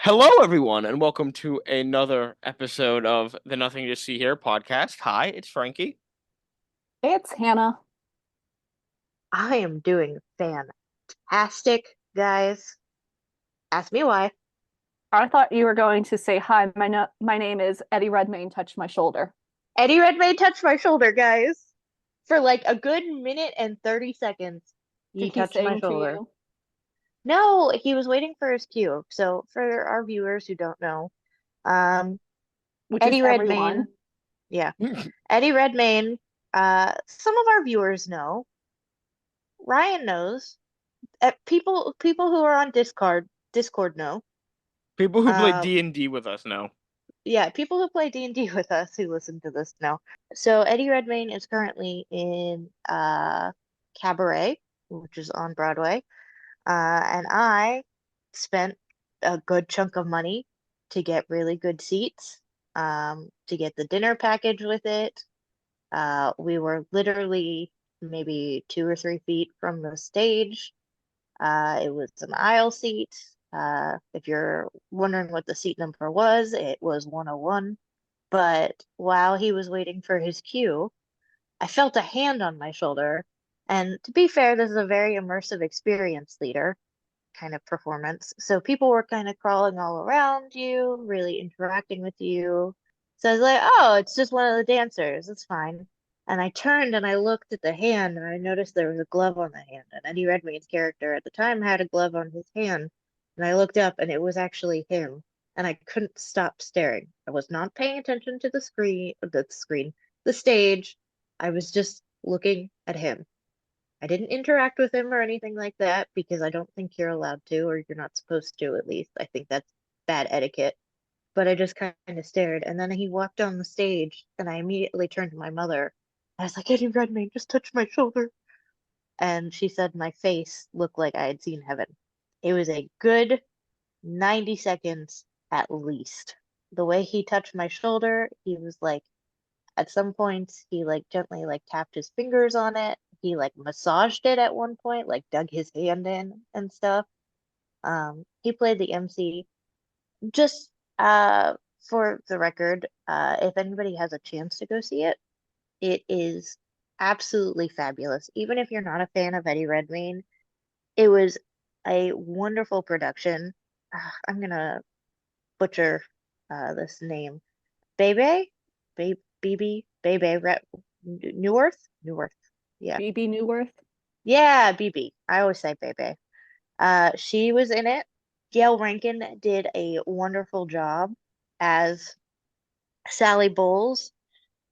Hello, everyone, and welcome to another episode of the Nothing to See Here podcast. Hi, it's Frankie. Hey, it's Hannah. I am doing fantastic, guys. Ask me why. I thought you were going to say hi. My name is Eddie Redmayne. Touched my shoulder. Eddie Redmayne touched my shoulder, guys. For like a good minute and 30 seconds, he Did he touched my sing to shoulder. you? No, he was waiting for his cue. So, for our viewers who don't know, um, Which is Eddie everyone. Redmayne, yeah, Eddie Redmayne, some of our viewers know, Ryan knows, people who are on Discord know. People who play Uh, D&D with us know. yeah, people who play D&D with us who listen to this know. So Eddie Redmayne is currently in Cabaret, which is on Broadway. And I spent a good chunk of money to get really good seats, to get the dinner package with it. We were literally maybe 2 or 3 feet from the stage. It was an aisle seat. If you're wondering what the seat number was, it was 101. But while he was waiting for his cue, I felt a hand on my shoulder. And to be fair, this is a very immersive experience theater kind of performance. So people were kind of crawling all around you, really interacting with you. So I was like, oh, it's just one of the dancers. It's fine. And I turned and I looked at the hand and I noticed there was a glove on the hand. And Eddie Redmayne's character at the time had a glove on his hand. And I looked up and it was actually him. And I couldn't stop staring. I was not paying attention to the stage. I was just looking at him. I didn't interact with him or anything like that because I don't think you're allowed to, or you're not supposed to, at least. I think that's bad etiquette. But I just kind of stared. And then he walked on the stage, and I immediately turned to my mother. I was like, Eddie Redmayne just touched my shoulder. And she said my face looked like I had seen heaven. It was a good 90 seconds at least. The way he touched my shoulder, he was like, at some points, he like gently like tapped his fingers on it. He like massaged it at one point, like dug his hand in and stuff. He played the MC. Just for the record, if anybody has a chance to go see it, it is absolutely fabulous. Even if you're not a fan of Eddie Redmayne, it was a wonderful production. I'm gonna butcher this name. Bebe, Bebe, Neworth. Yeah, BB Newworth. yeah, BB. I always say Bebe. She was in it. Gail Rankin did a wonderful job as Sally Bowles.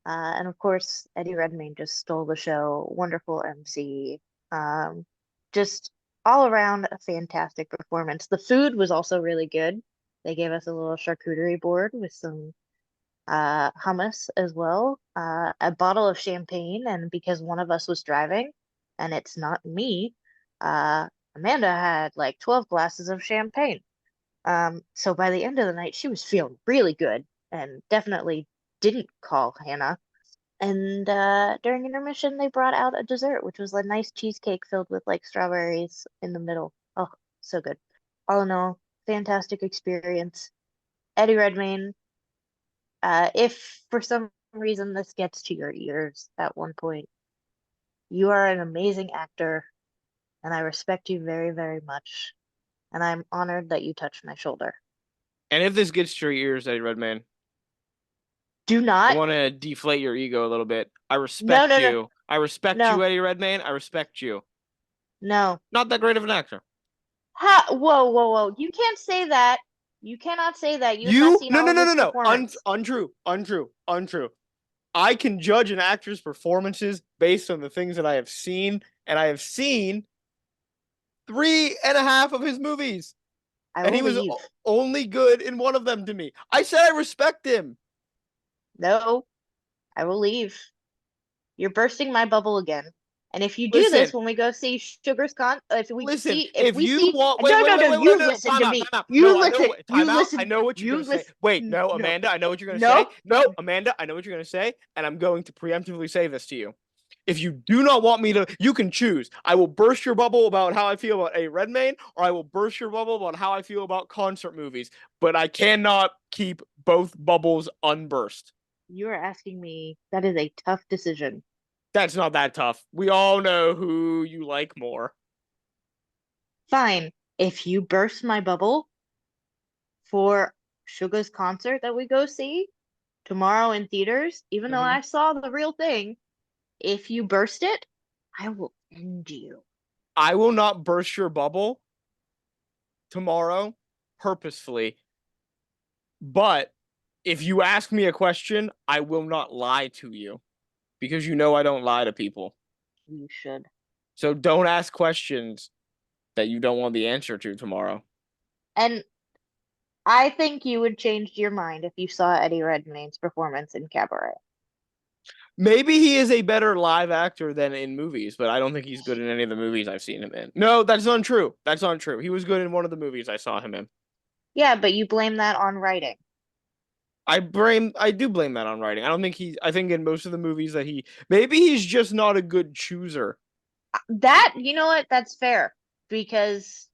And of course, Eddie Redmayne just stole the show. Wonderful MC. Um, just all around a fantastic performance. The food was also really good. They gave us a little charcuterie board with some hummus as well, a bottle of champagne, and because one of us was driving, and it's not me, uh, Amanda had like 12 glasses of champagne. So by the end of the night, she was feeling really good and definitely didn't call Hannah. And during intermission, they brought out a dessert, which was a nice cheesecake filled with like strawberries in the middle. Oh, so good. All in all, fantastic experience. Eddie Redmayne, if for some reason this gets to your ears at one point, you are an amazing actor, and I respect you very, very much. And I'm honored that you touched my shoulder. And if this gets to your ears, Eddie Redmayne, Do I not. want to deflate your ego a little bit. I No, respect no, no, you. I respect you, no, Eddie Redmayne. I respect you. no. Not that great of an actor. Whoa, whoa, whoa. You can't say that. You cannot say that. You have not You? seen No, all no, of no, his no, no. performance. Untrue. I can judge an actor's performances based on the things that I have seen, and I have seen three and a half of his movies. I And will he was leave. only good in one of them to me. I said I respect him. No, I will leave. You're bursting my bubble again. And if you do this Listen, when we go see listen. if If we you see, want, no, no, no, wait, you no, listen to time me. out. You No, I know listen. what, time You out. I listen. know what you're You gonna say. listen. Wait, no, No, Amanda, I know what you're gonna say. no, No, no. Amanda, I know what you're gonna say, and I'm going to preemptively say this to you. If you do not want me to, you can choose. I will burst your bubble about how I feel about A. Redmayne, or I will burst your bubble about how I feel about concert movies. But I cannot keep both bubbles unburst. You are asking me. That is a tough decision. That's not that tough. We all know who you like more. Fine. If you burst my bubble for Suga's concert that we go see tomorrow in theaters, even though Mhm. I saw the real thing, if you burst it, I will end you. I will not burst your bubble tomorrow purposefully. But if you ask me a question, I will not lie to you because you know I don't lie to people. You should. So don't ask questions that you don't want the answer to tomorrow. And I think you would change your mind if you saw Eddie Redmayne's performance in Cabaret. Maybe he is a better live actor than in movies, but I don't think he's good in any of the movies I've seen him in. No, that's untrue. That's untrue. He was good in one of the movies I saw him in. Yeah, but you blame that on writing. I do blame that on writing. I think in most of the movies that maybe he's just not a good chooser. That, you know what? That's fair because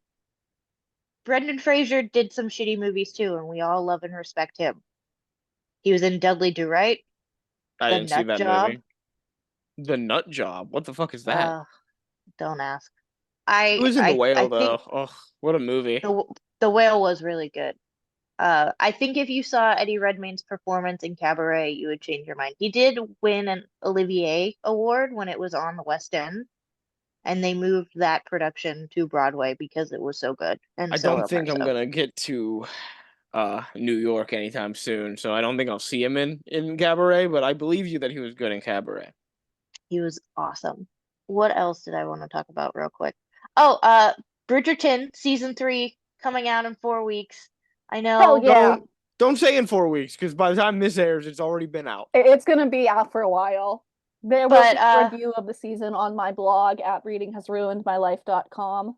Brendan Fraser did some shitty movies too, and we all love and respect him. He was in Dudley Do Right, I The didn't see Nut that Job. movie. The Nut Job. What the fuck is that? Uh, don't ask. It was in The I Whale think though. Ugh, what a movie. the whale was really good. I think if you saw Eddie Redmayne's performance in Cabaret, you would change your mind. He did win an Olivier Award when it was on the West End, and they moved that production to Broadway because it was so good and I so don't think I'm immersive. gonna get to New York anytime soon, so I don't think I'll see him in Cabaret, but I believe you that he was good in Cabaret. He was awesome. What else did I want to talk about real quick? Oh, Bridgerton season 3 coming out in 4 weeks. I Hell know, yeah. Don't say in 4 weeks, because by the time this airs, it's already been out. It's going to be out for a while. There will but be a review of the season on my blog at readinghasruinedmylife.com.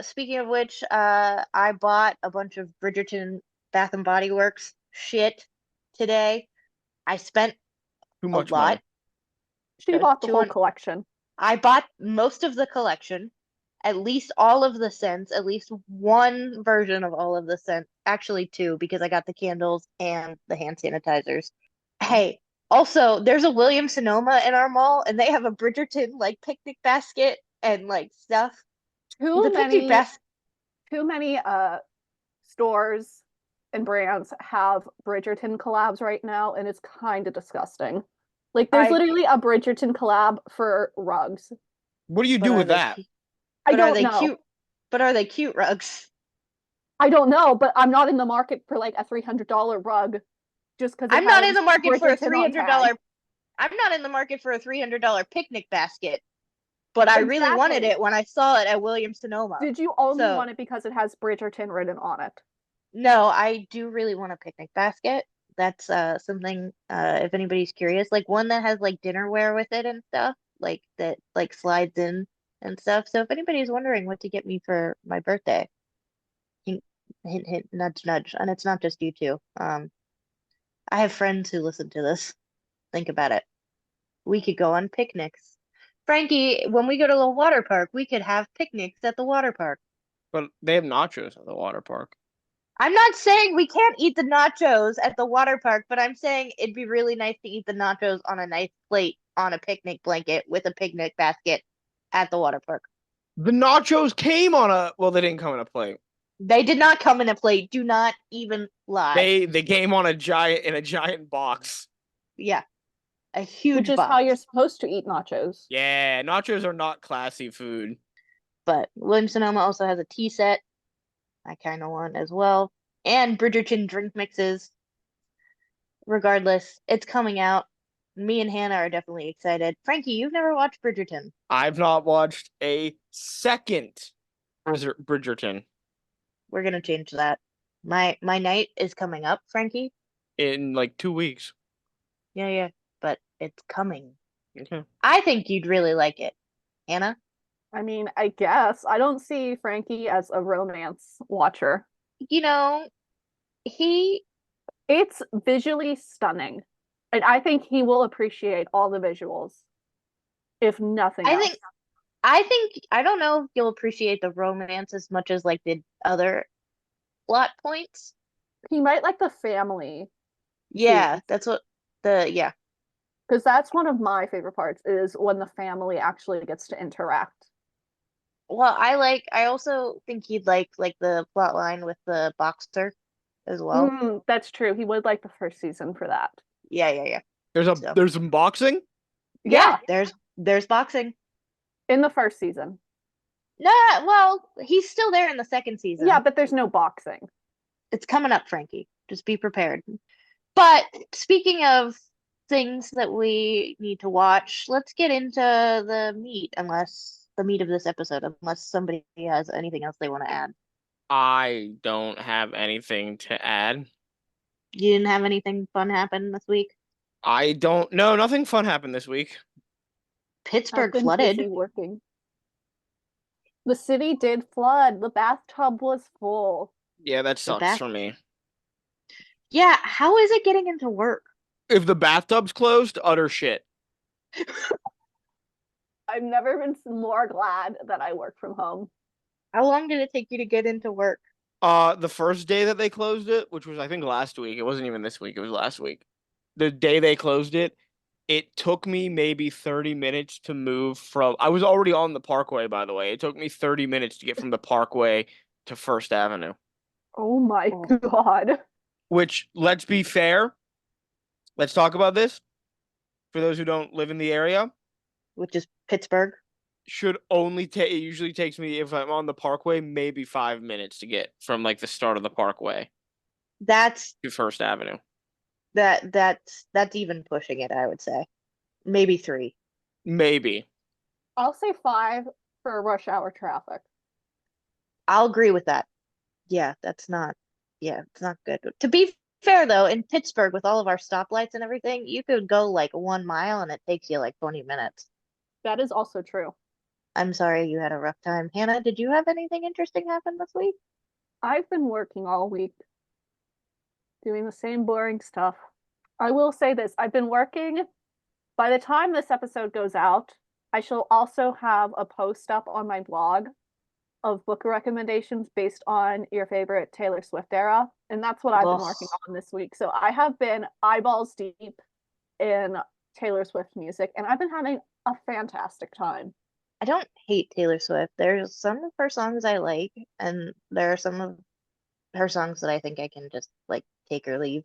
Speaking of which, I bought a bunch of Bridgerton Bath and Body Works shit today. I spent Too a much lot. money. She bought the Two whole and collection. I bought most of the collection, at least all of the scents, at least one version of all of the scents. Actually, two, because I got the candles and the hand sanitizers. Hey, also, there's a Williams Sonoma in our mall, and they have a Bridgerton like picnic basket and like stuff. The Too picnic many, basket. too many stores and brands have Bridgerton collabs right now, and it's kind of disgusting. Like, there's I literally a Bridgerton collab for rugs. What do you But do are with they that? cute? I But are don't they know. cute? But are they cute rugs? I don't know, but I'm not in the market for like a $300 rug just because it I'm not in has the market for a Bridgerton three on hundred tag. dollar. I'm not in the market for a $300 picnic basket. But I really wanted Exactly. it when I saw it at Williams Sonoma. Did you only So want it because it has Bridgerton written on it? no, I do really want a picnic basket. That's something if anybody's curious, like one that has like dinnerware with it and stuff, like that like slides in and stuff. So if anybody's wondering what to get me for my birthday, hint, hint, hint, nudge, nudge, and it's not just you two. I have friends who listen to this. Think about it. We could go on picnics. Frankie, when we go to the water park, we could have picnics at the water park. But they have nachos at the water park. I'm not saying we can't eat the nachos at the water park, but I'm saying it'd be really nice to eat the nachos on a nice plate on a picnic blanket with a picnic basket at the water park. The nachos came on a well, they didn't come in a plate. They did not come in a plate. Do not even lie. They came on a giant box. Yeah, a Which huge is how you're box. supposed to eat nachos. Yeah, nachos are not classy food. But Williams Sonoma also has a tea set. I kind of want as well. And Bridgerton drink mixes. Regardless, it's coming out. Me and Hannah are definitely excited. Frankie, you've never watched Bridgerton. I've not watched a second Bridgerton We're gonna change that. My night is coming up, Frankie. in like 2 weeks. Yeah, yeah, but it's coming. Okay. I think you'd really like it. Hannah? I mean, I guess. I don't see Frankie as a romance watcher. You know, he It's visually stunning. And I think he will appreciate all the visuals. if nothing I else. think I don't know if you'll appreciate the romance as much as like the other plot points. He might like the family Yeah, scenes, that's what yeah. because that's one of my favorite parts is when the family actually gets to interact. Well, I also think he'd like the plot line with the boxer as well. That's true. He would like the first season for that. Yeah. So There's some boxing. yeah, Yeah, there's boxing. in the first season. Nah, well, he's still there in the second season. Yeah, but there's no boxing. It's coming up, Frankie. Just be prepared. But speaking of things that we need to watch, let's get into the meat of this episode, unless somebody has anything else they want to add. I don't have anything to add. You didn't have anything fun happen this week? I don't know. Nothing fun happened this week. I've Pittsburgh been flooded. busy working. The city did flood. The bathtub was full. Yeah, that The sucks bath. for me. Yeah, how is it getting into work? If the bathtub's closed, utter shit. I've never been more glad that I work from home. How long did it take you to get into work? The first day that they closed it, which was I think last week. It wasn't even this week. It was last week. The day they closed it, it took me maybe 30 minutes to move from. I was already on the Parkway, by the way. It took me 30 minutes to get from the Parkway to First Avenue. Oh my God. Which, let's be fair. Let's talk about this. For those who don't live in the area, Which is Pittsburgh. should only take. It usually takes me, if I'm on the Parkway, maybe 5 minutes to get from like the start of the Parkway That's to First Avenue. that's even pushing it, I would say. Maybe 3. Maybe. I'll say 5 for rush hour traffic. I'll agree with that. Yeah, it's not good. To be fair though, in Pittsburgh with all of our stoplights and everything, you could go like 1 mile and it takes you like 20 minutes. That is also true. I'm sorry you had a rough time. Hannah, did you have anything interesting happen this week? I've been working all week, doing the same boring stuff. I will say this, I've been working. By the time this episode goes out, I shall also have a post up on my blog of book recommendations based on your favorite Taylor Swift era. And that's what I've been working on this week. So I have been eyeballs deep in Taylor Swift music, and I've been having a fantastic time. I don't hate Taylor Swift. There's some of her songs I like, and there are some of her songs that I think I can just like take or leave.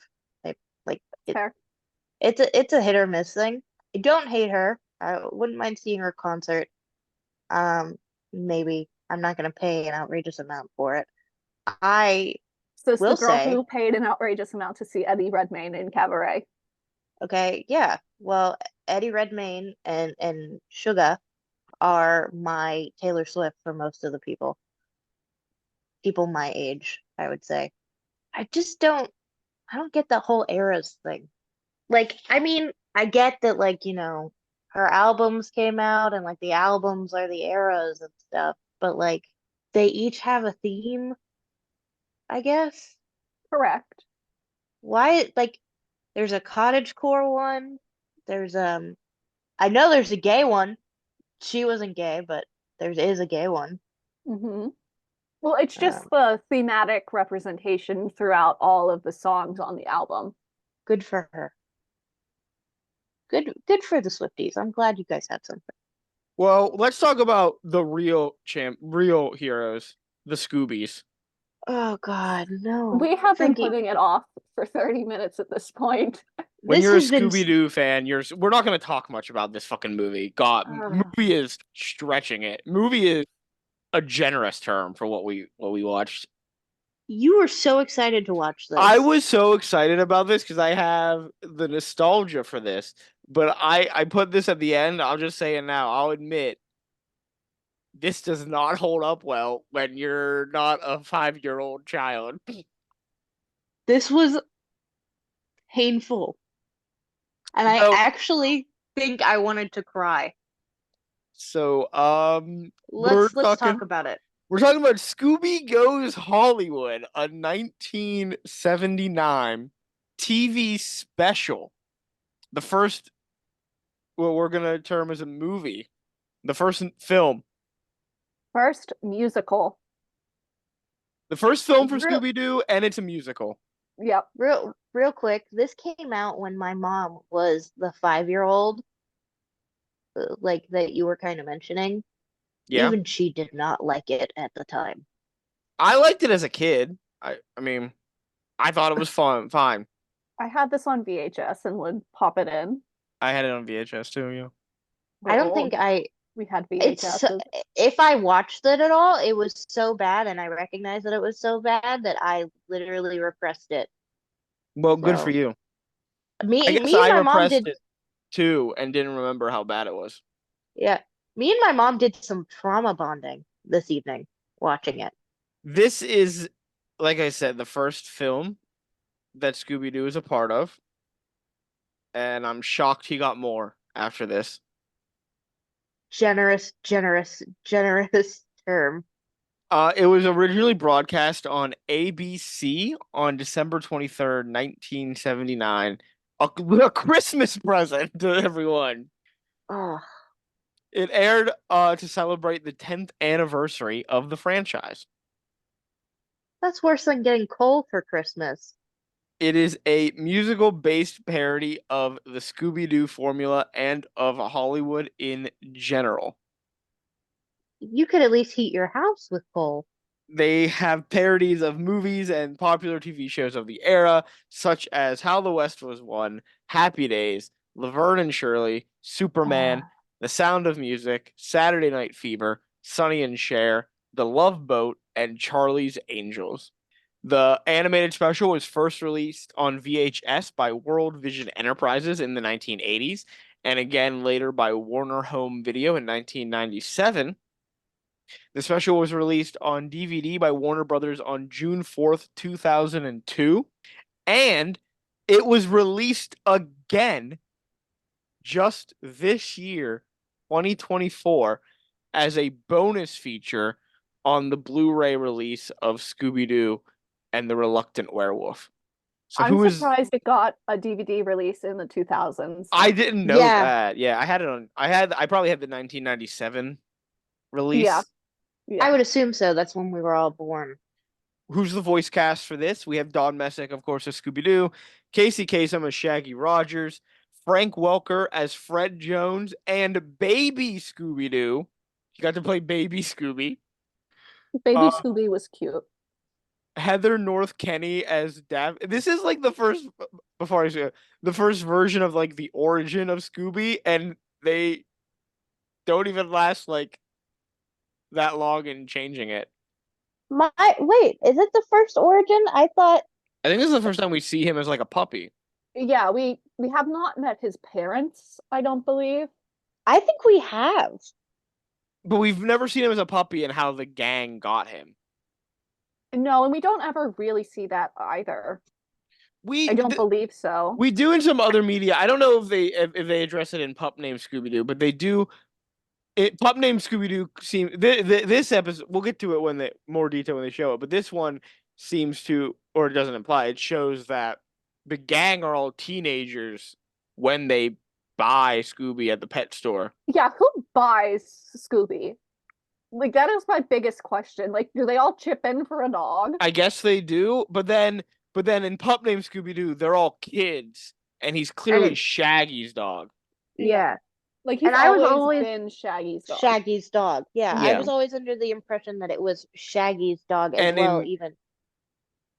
Fair. It's a hit or miss thing. I don't hate her. I wouldn't mind seeing her concert. Maybe I'm not gonna pay an outrageous amount for it. I So it's the will girl say, who paid an outrageous amount to see Eddie Redmayne in Cabaret. okay, yeah. Well, Eddie Redmayne and Suga are my Taylor Swift for most of the people. People my age, I would say. I just I don't get the whole eras thing. Like, I mean, I get that, like, her albums came out and, like, the albums are the eras and stuff, but, like, they each have a theme, I guess. Correct. Why, like, there's a cottagecore one. There's, I know there's a gay one. She wasn't gay, but there is a gay one. Mm-hmm. Well, it's just the thematic representation throughout all of the songs on the album. Good for her. Good for the Swifties. I'm glad you guys had something. Well, let's talk about the real heroes, the Scoobies. Oh God, no. We have been Frankie, putting it off for 30 minutes at this point. When this you're a has been Scooby-Doo fan, we're not going to talk much about this fucking movie. God, movie is stretching it. Movie is a generous term for what we watched. You were so excited to watch this. I was so excited about this because I have the nostalgia for this. But I put this at the end. I'll just say it now. I'll admit, this does not hold up well when you're not a 5-year-old child. This was painful. And I actually think I wanted to cry. So, Let's talk about it. We're talking about Scooby Goes Hollywood, a 1979 TV special. The first what we're gonna term as a movie. The first film. First musical. The first film for Real, Scooby-Doo, and it's a musical. Yep. real quick. This came out when my mom was the 5-year-old, like that you were kind of mentioning. Yeah. Even she did not like it at the time. I liked it as a kid. I mean, I thought it was fine. I had this on VHS and would pop it in. I had it on VHS too, yeah. I don't Oh, think I we had it's VHSs. if I watched it at all, it was so bad and I recognized that it was so bad that I literally repressed it. Well, good for So you. I me guess me and I my mom repressed did it too and didn't remember how bad it was. yeah. Me and my mom did some trauma bonding this evening watching it. This is, like I said, the first film that Scooby-Doo is a part of, and I'm shocked he got more after this. Generous, generous, generous term. It was originally broadcast on ABC on December 23rd, 1979. A Christmas present to everyone. Oh, It aired to celebrate the 10th anniversary of the franchise. that's worse than getting coal for Christmas. It is a musical-based parody of the Scooby-Doo formula and of Hollywood in general. You could at least heat your house with coal. They have parodies of movies and popular TV shows of the era, such as How the West Was Won, Happy Days, Laverne and Shirley, Superman, The Sound of Music, Saturday Night Fever, Sonny and Cher, The Love Boat, and Charlie's Angels. The animated special was first released on VHS by World Vision Enterprises in the 1980s, and again later by Warner Home Video in 1997. The special was released on DVD by Warner Brothers on June 4th, 2002, and it was released again just this year, 2024, as a bonus feature on the Blu-ray release of Scooby-Doo and the Reluctant Werewolf. So I'm who is surprised it got a DVD release in the 2000s. I didn't know Yeah. that. Yeah, I had it on I probably had the 1997 release. Yeah. I would assume so. That's when we were all born. Who's the voice cast for this? We have Don Messick, of course, as Scooby-Doo, Casey Kasem as Shaggy Rogers, Frank Welker as Fred Jones, and Baby Scooby-Doo. He got to play Baby Scooby. Baby Uh, Scooby was cute. Heather North Kenny as Dav. This is like the first, before I say it, the first version of like the origin of Scooby, and they don't even last like that long in changing it. Wait, is it the first origin? I thought I think this is the first time we see him as like a puppy. Yeah, we have not met his parents, I don't believe. I think we have. But we've never seen him as a puppy and how the gang got him. No, and we don't ever really see that either. We I don't believe so. we do in some other media. I don't know if they address it in Pup Named Scooby-Doo, but they do. Pup Named Scooby-Doo this episode. We'll get to it when they more detail when they show it. But this one seems to, or it doesn't imply. It shows that the gang are all teenagers when they buy Scooby at the pet store. Yeah, who buys Scooby? Like, that is my biggest question. Like, do they all chip in for a dog? I guess they do, but then in Pup Named Scooby-Doo, they're all kids, and he's clearly And Shaggy's dog. Yeah. Like, he's And I was always always been Shaggy's dog. Shaggy's dog. Yeah, I Yeah. was always under the impression that it was Shaggy's dog as And well, in- even.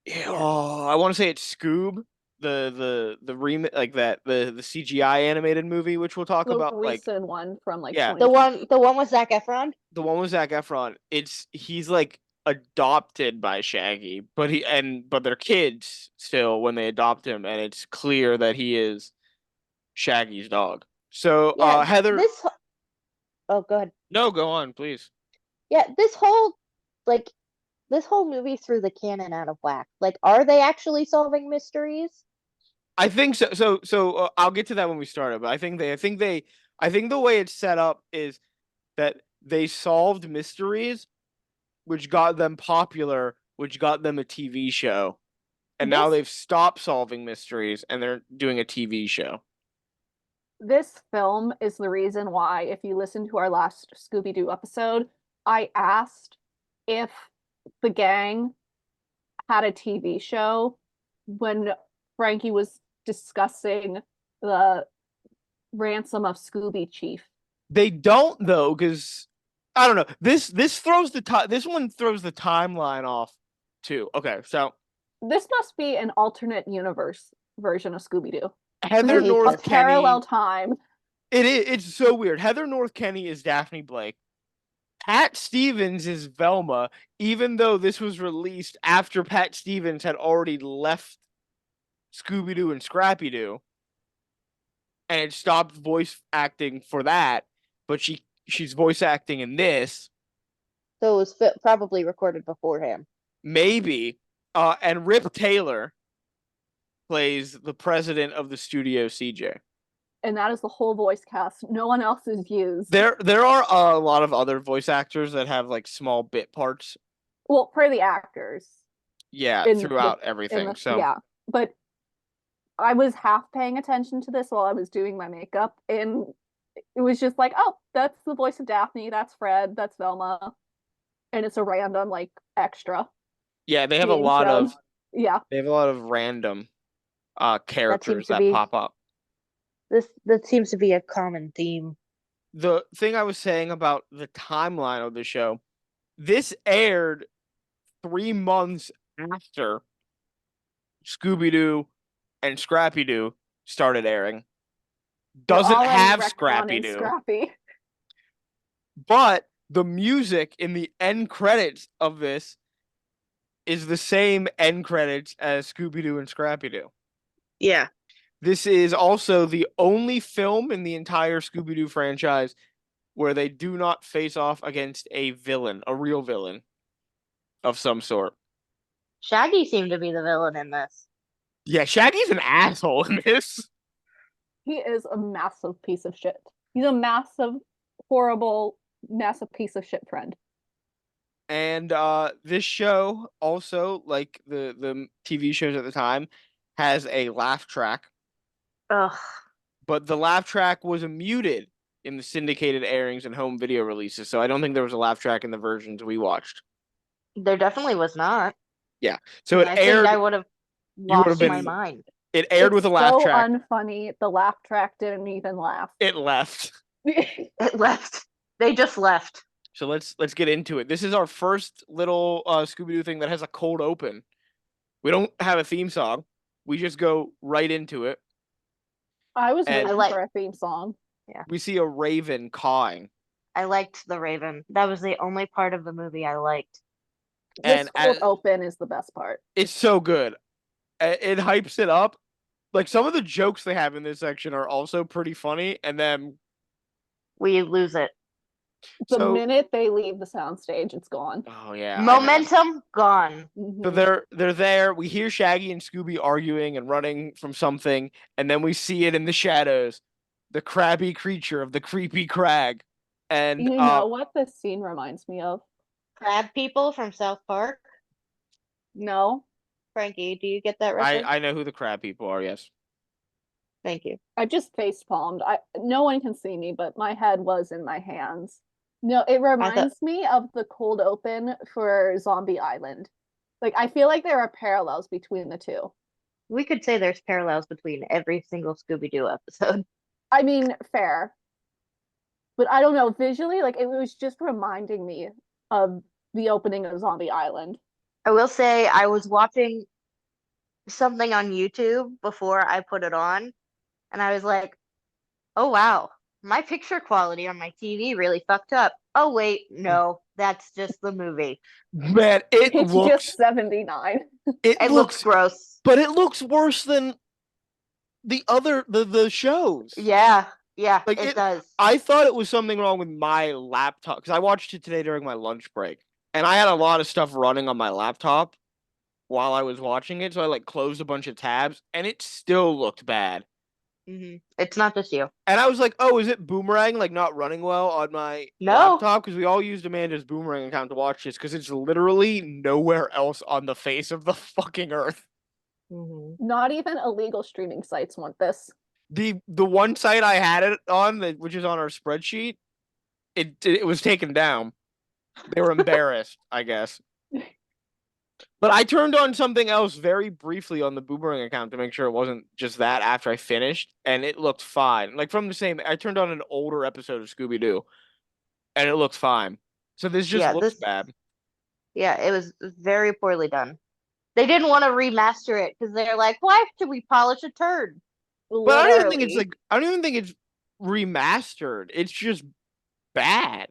Yeah, oh, I want to say it's Scoob, the remake, like that the CGI animated movie, which we'll talk The about. Like recent one from like Yeah. 20. The one with Zac Efron? the one with Zac Efron. He's like adopted by Shaggy, but they're kids still when they adopt him, and it's clear that he is Shaggy's dog. So Yeah, Heather, Oh, go ahead. no, go on, please. Yeah, this whole movie threw the canon out of whack. Like, are they actually solving mysteries? I think so. I'll get to that when we start it. But I think the way it's set up is that they solved mysteries, which got them popular, which got them a TV show, and now This- they've stopped solving mysteries and they're doing a TV show. this film is the reason why, if you listen to our last Scooby-Doo episode, I asked if the gang had a TV show when Frankie was discussing the ransom of Scooby Chief. They don't though, because I don't know. This throws this one throws the timeline off too. Okay, so This must be an alternate universe version of Scooby-Doo. Heather hate North this. Kenny. Parallel time. It is. It's so weird. Heather North Kenny is Daphne Blake. Pat Stevens is Velma, even though this was released after Pat Stevens had already left Scooby-Doo and Scrappy-Doo and had stopped voice acting for that, but she's voice acting in this. So it was probably recorded beforehand. Maybe. And Rip Taylor plays the president of the studio, CJ. And that is the whole voice cast. No one else is used. There are a lot of other voice actors that have like small bit parts. Well, for the actors. Yeah, throughout everything. So yeah, but I was half paying attention to this while I was doing my makeup, and it was just like, oh, that's the voice of Daphne, that's Fred, that's Velma, and it's a random like extra. yeah, they have a being lot shown. of Yeah, they have a lot of random characters to that be- pop up. That seems to be a common theme. The thing I was saying about the timeline of the show, this aired 3 months after Scooby-Doo and Scrappy-Doo started airing. Doesn't already have retconning Scrappy-Doo, Scrappy. but the music in the end credits of this is the same end credits as Scooby-Doo and Scrappy-Doo. Yeah. This is also the only film in the entire Scooby-Doo franchise where they do not face off against a villain, a real villain of some sort. Shaggy seemed to be the villain in this. Yeah, Shaggy's an asshole in this. He is a massive piece of shit. He's a massive, horrible, massive piece of shit friend. And this show also, like the TV shows at the time, has a laugh track. Ugh. But the laugh track was muted in the syndicated airings and home video releases, so I don't think there was a laugh track in the versions we watched. There definitely was not. Yeah, so And it I aired. think I would have lost my been- mind. It aired It's with a laugh so track. unfunny. The laugh track didn't even laugh. It left. It left. They just left. So let's get into it. This is our first little Scooby-Doo thing that has a cold open. We don't have a theme song. We just go right into it. I was And- waiting for a theme song. We see a raven cawing. I liked the Raven. That was the only part of the movie I liked. This And cold as- open is the best part. It's so good. It hypes it up. Like some of the jokes they have in this section are also pretty funny, and then We lose it. The so minute they leave the soundstage, it's gone. oh yeah, I know. Momentum gone. Mhm. So they're there. We hear Shaggy and Scooby arguing and running from something, and then we see it in the shadows, the crabby creature of the creepy crag. And You know what this scene reminds me of? Crab people from South Park. No, Frankie, do you get that reference? I know who the crab people are. Yes. Thank you. I just face palmed. No one can see me, but my head was in my hands. No, it reminds me of the cold open for Zombie Island. Like I feel like there are parallels between the two. We could say there's parallels between every single Scooby-Doo episode. I mean, fair. But I don't know, visually, like it was just reminding me of the opening of Zombie Island. I will say I was watching something on YouTube before I put it on, and I was like, oh wow, my picture quality on my TV really fucked up. Oh wait, no, that's just the movie. Man, it It's looks just 79. It looks gross. but it looks worse than the other the shows. Yeah, Like, it does. I thought it was something wrong with my laptop because I watched it today during my lunch break, and I had a lot of stuff running on my laptop while I was watching it, so I like closed a bunch of tabs, and it still looked bad. It's not just you. And I was like, "Oh, is it Boomerang like not running well on my No. laptop?" Because we all used Amanda's Boomerang account to watch this because it's literally nowhere else on the face of the fucking earth. Not even illegal streaming sites want this. The one site I had it on, which is on our spreadsheet, it was taken down. They were embarrassed, I guess. But I turned on something else very briefly on the Boomerang account to make sure it wasn't just that after I finished, and it looked fine. Like from the same, I turned on an older episode of Scooby-Doo, and it looked fine. So this just Yeah, looks bad. it was very poorly done. They didn't want to remaster it because they're like, why should we polish a turd? But I don't even think it's Literally. like I don't even think it's remastered. It's just bad.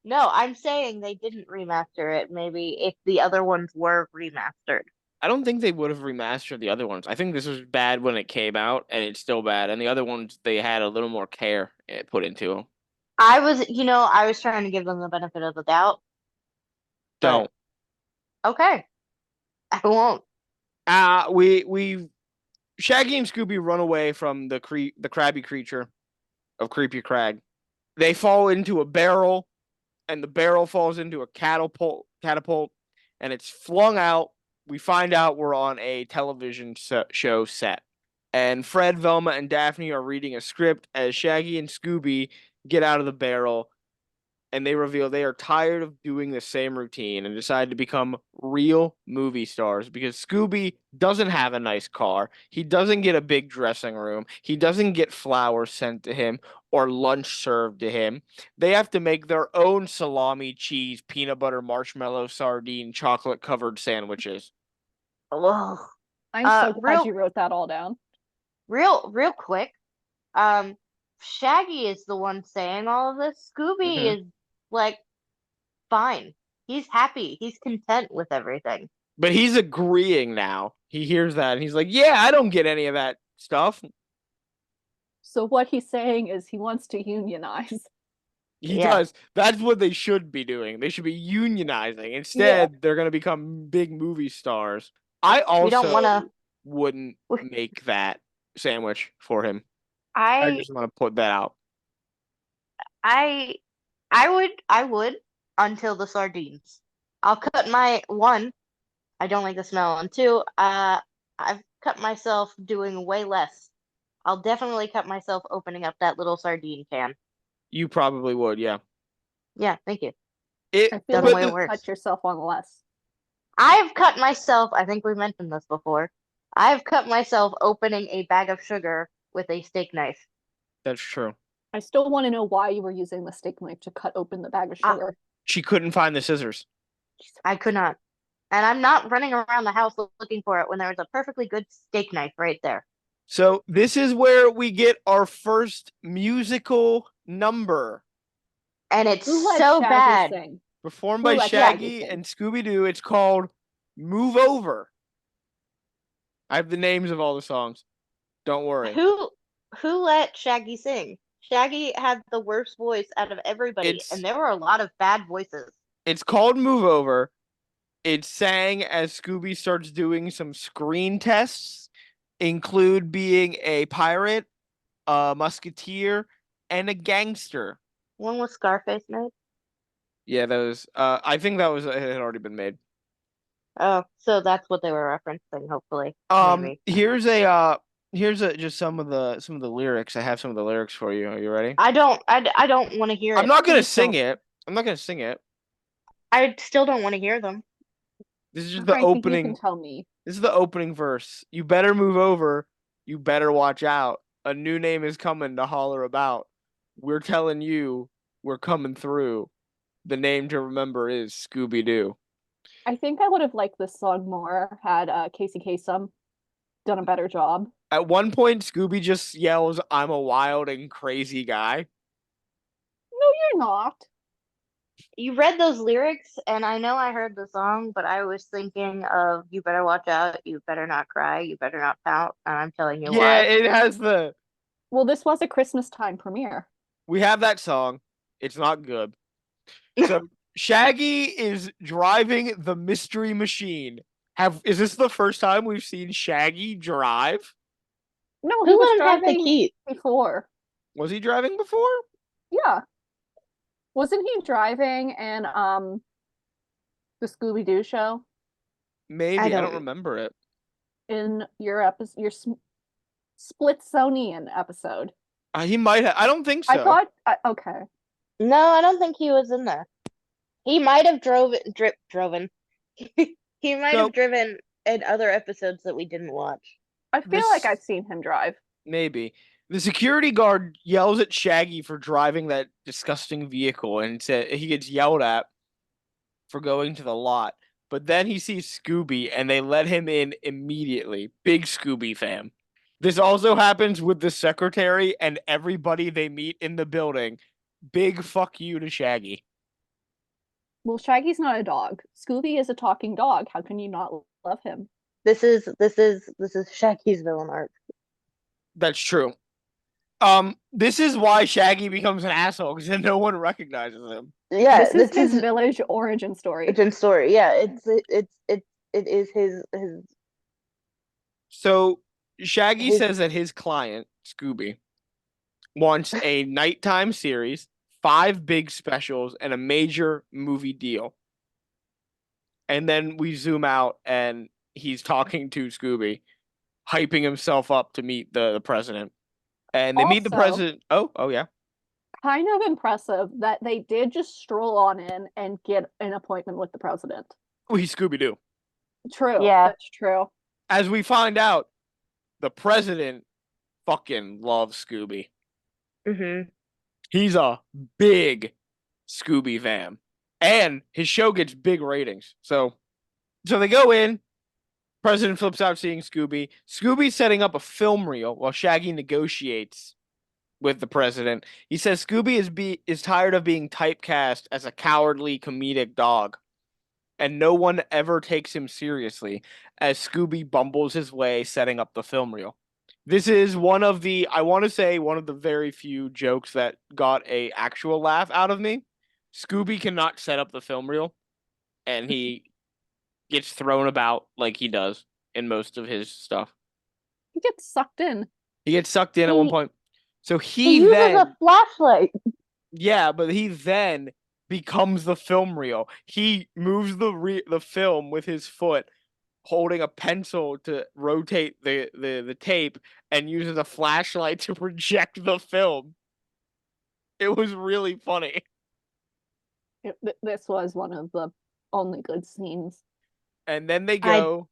No, I'm saying they didn't remaster it. Maybe if the other ones were remastered. I don't think they would have remastered the other ones. I think this was bad when it came out, and it's still bad. And the other ones, they had a little more care put into them. I was trying to give them the benefit of the doubt, but Don't. okay, I won't. We Shaggy and Scooby run away from the crabby creature of Creepy Crag. They fall into a barrel, and the barrel falls into a catapult, and it's flung out. We find out we're on a television show set. And Fred, Velma, and Daphne are reading a script as Shaggy and Scooby get out of the barrel, and they reveal they are tired of doing the same routine and decide to become real movie stars because Scooby doesn't have a nice car. He doesn't get a big dressing room. He doesn't get flowers sent to him or lunch served to him. They have to make their own salami, cheese, peanut butter, marshmallow, sardine, chocolate covered sandwiches. Ugh. I'm so glad Real, you wrote that all down. real quick. Um, Shaggy is the one saying all of this. Scooby Mm-hmm. is like fine. He's happy. He's content with everything. But he's agreeing now. He hears that and he's like, yeah, I don't get any of that stuff. So what he's saying is he wants to unionize. He Yeah. does. That's what they should be doing. They should be unionizing. Instead, Yeah. they're going to become big movie stars. I We don't want also to. wouldn't make that sandwich for him. I I just want to put that out. I I would until the sardines. I'll cut my one. I don't like the smell, and two, I've cut myself doing way less. I'll definitely cut myself opening up that little sardine can. You probably would, yeah. Yeah, thank you. It, I feel Done like way you worse. cut yourself on less. I've cut myself, I think we mentioned this before. I've cut myself opening a bag of sugar with a steak knife. that's true. I still want to know why you were using the steak knife to cut open the bag of Ah. sugar. She couldn't find the scissors. I could not. And I'm not running around the house looking for it when there was a perfectly good steak knife right there. So this is where we get our first musical number. And it's Who let so Shaggy bad. sing? Performed Who by let Shaggy Shaggy sing? and Scooby-Doo. It's called Move Over. I have the names of all the songs. Don't worry. Who let Shaggy sing? Shaggy had the worst voice out of everybody, It's and there were a lot of bad voices. it's called Move Over. It's sang as Scooby starts doing some screen tests, include being a pirate, a musketeer, and a gangster. One was Scarface made. Yeah, those. I think that was it had already been made. Oh, so that's what they were referencing, hopefully. Maybe. Here's just some of the lyrics. I have some of the lyrics for you. Are you ready? I don't want to hear it. I'm not gonna Please sing don't. it. I'm not gonna sing it. I still don't want to hear them. This is just the Frankie, you opening. can tell me. This is the opening verse. You better move over. You better watch out. A new name is coming to holler about. We're telling you, we're coming through. The name to remember is Scooby-Doo. I think I would have liked this song more had Casey Kasem done a better job. At one point, Scooby just yells, I'm a wild and crazy guy. No, you're not. You read those lyrics, and I know I heard the song, but I was thinking of "You better watch out, you better not cry, you better not pout," and I'm telling you Yeah, why. it has the. Well, this was a Christmas time premiere. We have that song. It's not good. So Shaggy is driving the mystery machine. Is this the first time we've seen Shaggy drive? No, he Who was let him have the driving key? before. Was he driving before? Yeah. Wasn't he driving in the Scooby-Doo show Maybe. I I don't don't. remember it. in your episode, your Splitsonian episode. He might have. I don't think so. I thought okay. No, I don't think he was in there. He might have driven. He might So have driven in other episodes that we didn't watch. I feel like I've seen him drive. Maybe. The security guard yells at Shaggy for driving that disgusting vehicle, and he gets yelled at for going to the lot. But then he sees Scooby, and they let him in immediately. Big Scooby fan. This also happens with the secretary and everybody they meet in the building. Big fuck you to Shaggy. Well, Shaggy's not a dog. Scooby is a talking dog. How can you not love him? This is Shaggy's villain arc. That's true. This is why Shaggy becomes an asshole, because no one recognizes him. Yeah, this is his village origin story. Yeah, it is his. So Shaggy says that his client, Scooby, wants a nighttime series, 5 big specials, and a major movie deal. And then we zoom out and he's talking to Scooby, hyping himself up to meet the president. And they meet the president. Oh yeah. Kind of impressive that they did just stroll on in and get an appointment with the president. We Scooby-Doo. True. Yeah. That's true. As we find out, the president fucking loves Scooby. Mm-hmm. He's a big Scooby fan. And his show gets big ratings. So they go in. President flips out seeing Scooby. Scooby's setting up a film reel while Shaggy negotiates with the president. He says Scooby is tired of being typecast as a cowardly comedic dog, and no one ever takes him seriously as Scooby bumbles his way setting up the film reel. This is one of the very few jokes that got a actual laugh out of me. Scooby cannot set up the film reel, and he gets thrown about like he does in most of his stuff. He gets sucked in. At one point. So he uses a flashlight. Yeah, but he then becomes the film reel. He moves the film with his foot, holding a pencil to rotate the tape, and uses a flashlight to project the film. It was really funny. This was one of the only good scenes. And then they go.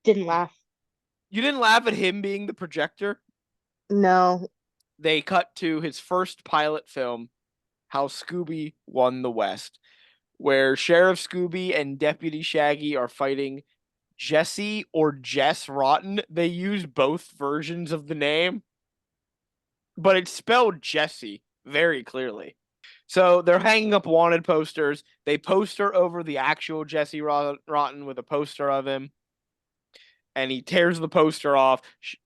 Didn't laugh. You didn't laugh at him being the projector? No. They cut to his first pilot film, How Scooby Won the West, where Sheriff Scooby and Deputy Shaggy are fighting Jesse or Jess Rotten. They use both versions of the name, but it's spelled Jesse very clearly. So they're hanging up wanted posters. They poster over the actual Jesse Rotten with a poster of him, and he tears the poster off.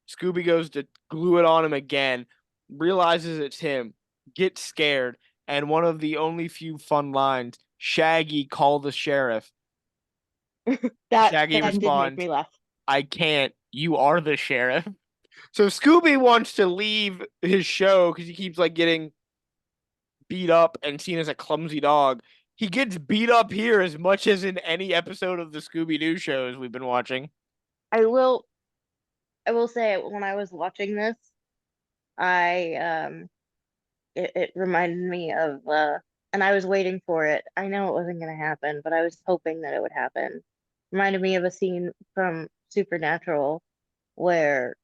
Scooby goes to glue it on him again, realizes it's him, gets scared, and one of the only few fun lines, Shaggy, call the sheriff. Shaggy responds, did make me laugh. I can't. You are the sheriff. So Scooby wants to leave his show because he keeps getting beat up and seen as a clumsy dog. He gets beat up here as much as in any episode of the Scooby-Doo shows we've been watching. I will say when I was watching this, it reminded me of and I was waiting for it. I know it wasn't going to happen, but I was hoping that it would happen. Reminded me of a scene from Supernatural where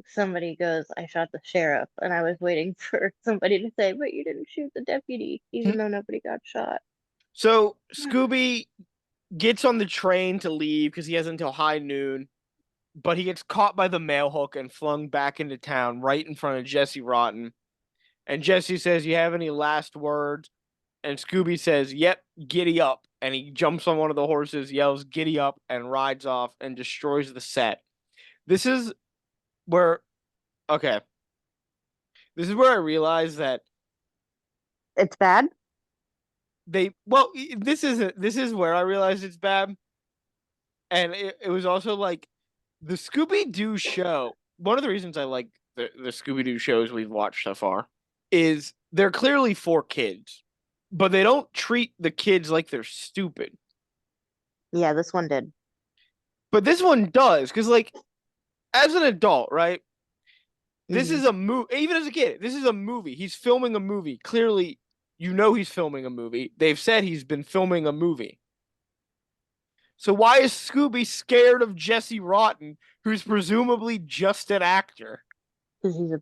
somebody goes, I shot the sheriff, and I was waiting for somebody to say, but you didn't shoot the deputy, even though nobody got shot. So Scooby gets on the train to leave because he has until high noon, but he gets caught by the mail hook and flung back into town right in front of Jesse Rotten. And Jesse says, you have any last words? And Scooby says, yep, giddy up. And he jumps on one of the horses, yells, giddy up, and rides off and destroys the set. This is where I realized that it's bad. This is where I realized it's bad. And it was also the Scooby-Doo show. One of the reasons I like the Scooby-Doo shows we've watched so far is they're clearly for kids, but they don't treat the kids like they're stupid. Yeah, this one did. But this one does, because as an adult, right? This is a movie. Even as a kid, this is a movie. He's filming a movie. Clearly, you know he's filming a movie. They've said he's been filming a movie. So why is Scooby scared of Jesse Rotten, who's presumably just an actor? Because he's a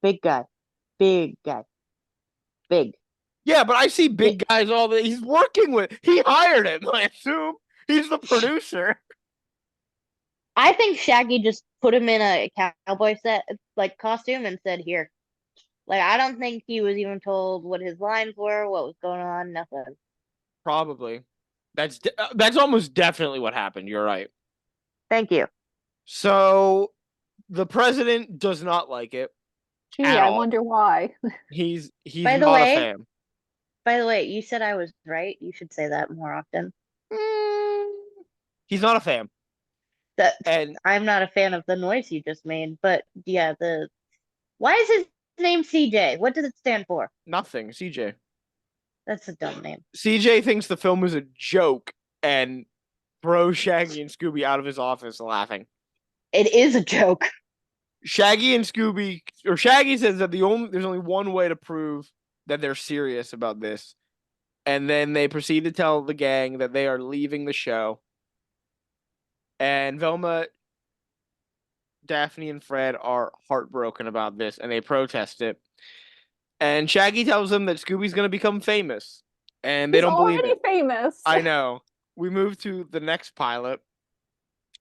big guy. Big guy. Big. Yeah, but I see Big. big guys all the. He's working with. He hired him. I assume he's the producer. I think Shaggy just put him in a cowboy set like costume and said, "Here." Like I don't think he was even told what his lines were, what was going on, nothing. Probably. That's almost definitely what happened. You're right. Thank you. So the president does not like it Gee, at I all. wonder why. He's By the not a way, fan. you said I was right. You should say that more often. He's not a fan. That And I'm not a fan of the noise you just made, but yeah, why is his name CJ? What does it stand for? nothing. CJ. That's a dumb name. CJ thinks the film is a joke and throws Shaggy and Scooby out of his office laughing. It is a joke. Shaggy says that there's only one way to prove that they're serious about this. And then they proceed to tell the gang that they are leaving the show. And Velma, Daphne, and Fred are heartbroken about this, and they protest it. And Shaggy tells them that Scooby's going to become famous, and they He's don't believe already it. famous. I know. We move to the next pilot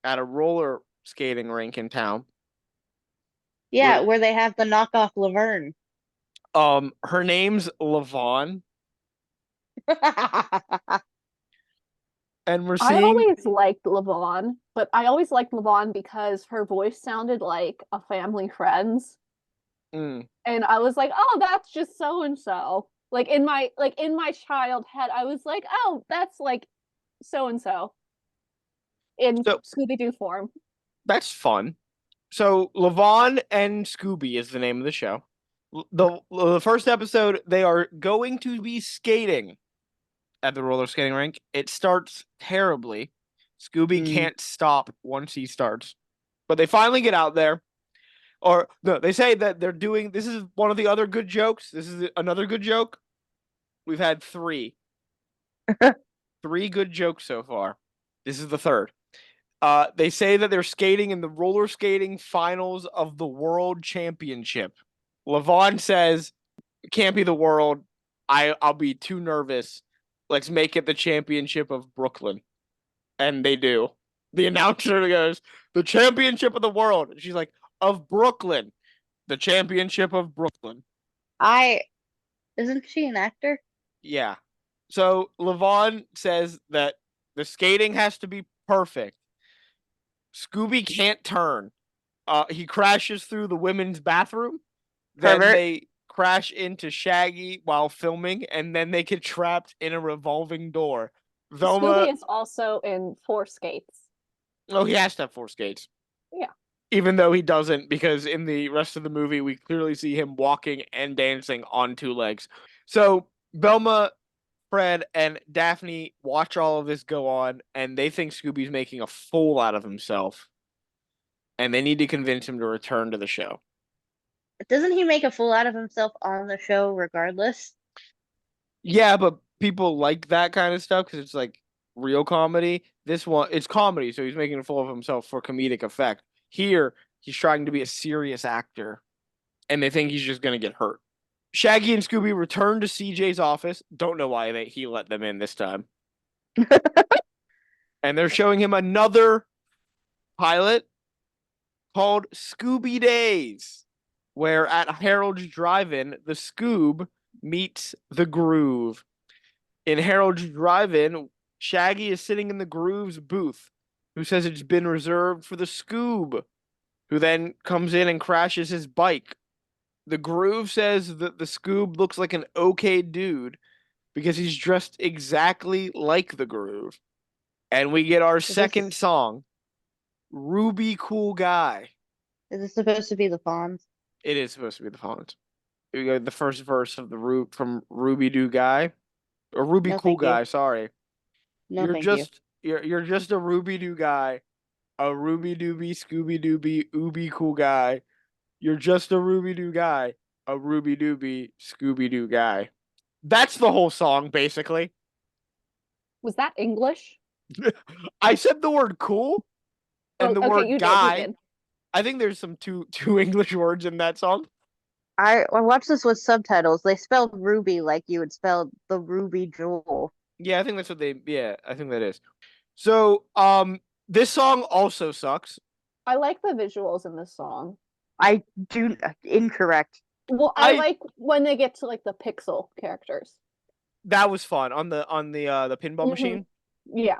at a roller skating rink in town. Yeah, where they have the knockoff Laverne. Her name's Lavon, and we're I seeing. always liked Lavon, but I always liked Lavon because her voice sounded like a family friend's. Mm. And I was like, oh, that's just so and so. Like in my child head, I was like, oh, that's like so and so in So Scooby-Doo form. that's fun. So Lavon and Scooby is the name of the show. The first episode, they are going to be skating at the roller skating rink. It starts terribly. Scooby can't stop once he starts. But they finally get out there. Or no, they say that they're doing this is one of the other good jokes. This is another good joke. We've had 3. 3 good jokes so far. This is the third. They say that they're skating in the roller skating finals of the world championship. Lavon says, it can't be the world. I'll be too nervous. Let's make it the championship of Brooklyn. And they do. The announcer goes, the championship of the world. And she's like, of Brooklyn. The championship of Brooklyn. Isn't she an actor? Yeah. So Lavon says that the skating has to be perfect. Scooby can't turn. He crashes through the women's bathroom. Then Pervert. they crash into Shaggy while filming, and then they get trapped in a revolving door. Velma. Scooby is also in 4 skates. Oh, he has to have 4 skates. Yeah. Even though he doesn't, because in the rest of the movie, we clearly see him walking and dancing on 2 legs. So Velma, Fred, and Daphne watch all of this go on, and they think Scooby's making a fool out of himself. And they need to convince him to return to the show. Doesn't he make a fool out of himself on the show regardless? Yeah, but people like that kind of stuff because it's like real comedy. This one, it's comedy, so he's making a fool of himself for comedic effect. Here, he's trying to be a serious actor, and they think he's just going to get hurt. Shaggy and Scooby return to CJ's office. Don't know why he let them in this time. And they're showing him another pilot called Scooby Days, where at Harold's Drive-In, the Scoob meets the Groove. In Harold's Drive-In, Shaggy is sitting in the Groove's booth, who says it's been reserved for the Scoob, who then comes in and crashes his bike. The Groove says that the Scoob looks like an okay dude because he's dressed exactly like the Groove. And we get our second song, Ruby Cool Guy. Is this supposed to be the Fonz? It is supposed to be the Fonz. We got the first verse of from Ruby Doo Guy. Or Ruby No, Cool thank you. Guy, sorry. No, thank you. You're just a Ruby Doo guy, a Ruby Dooby Scooby Dooby Ooby Cool guy You're just a Ruby-Doo guy. A Ruby-Dooby Scooby-Doo guy. That's the whole song, basically. Was that English? I said the word cool and Oh, the okay, word you did. You guy. did. I think there's some two English words in that song. I watched this with subtitles. They spelled ruby like you would spell the ruby jewel. Yeah, I think that's what they. Yeah, I think that is. So, this song also sucks. I like the visuals in this song. I do incorrect. Well, I I like when they get to like the pixel characters. That was fun on the pinball machine. Yeah.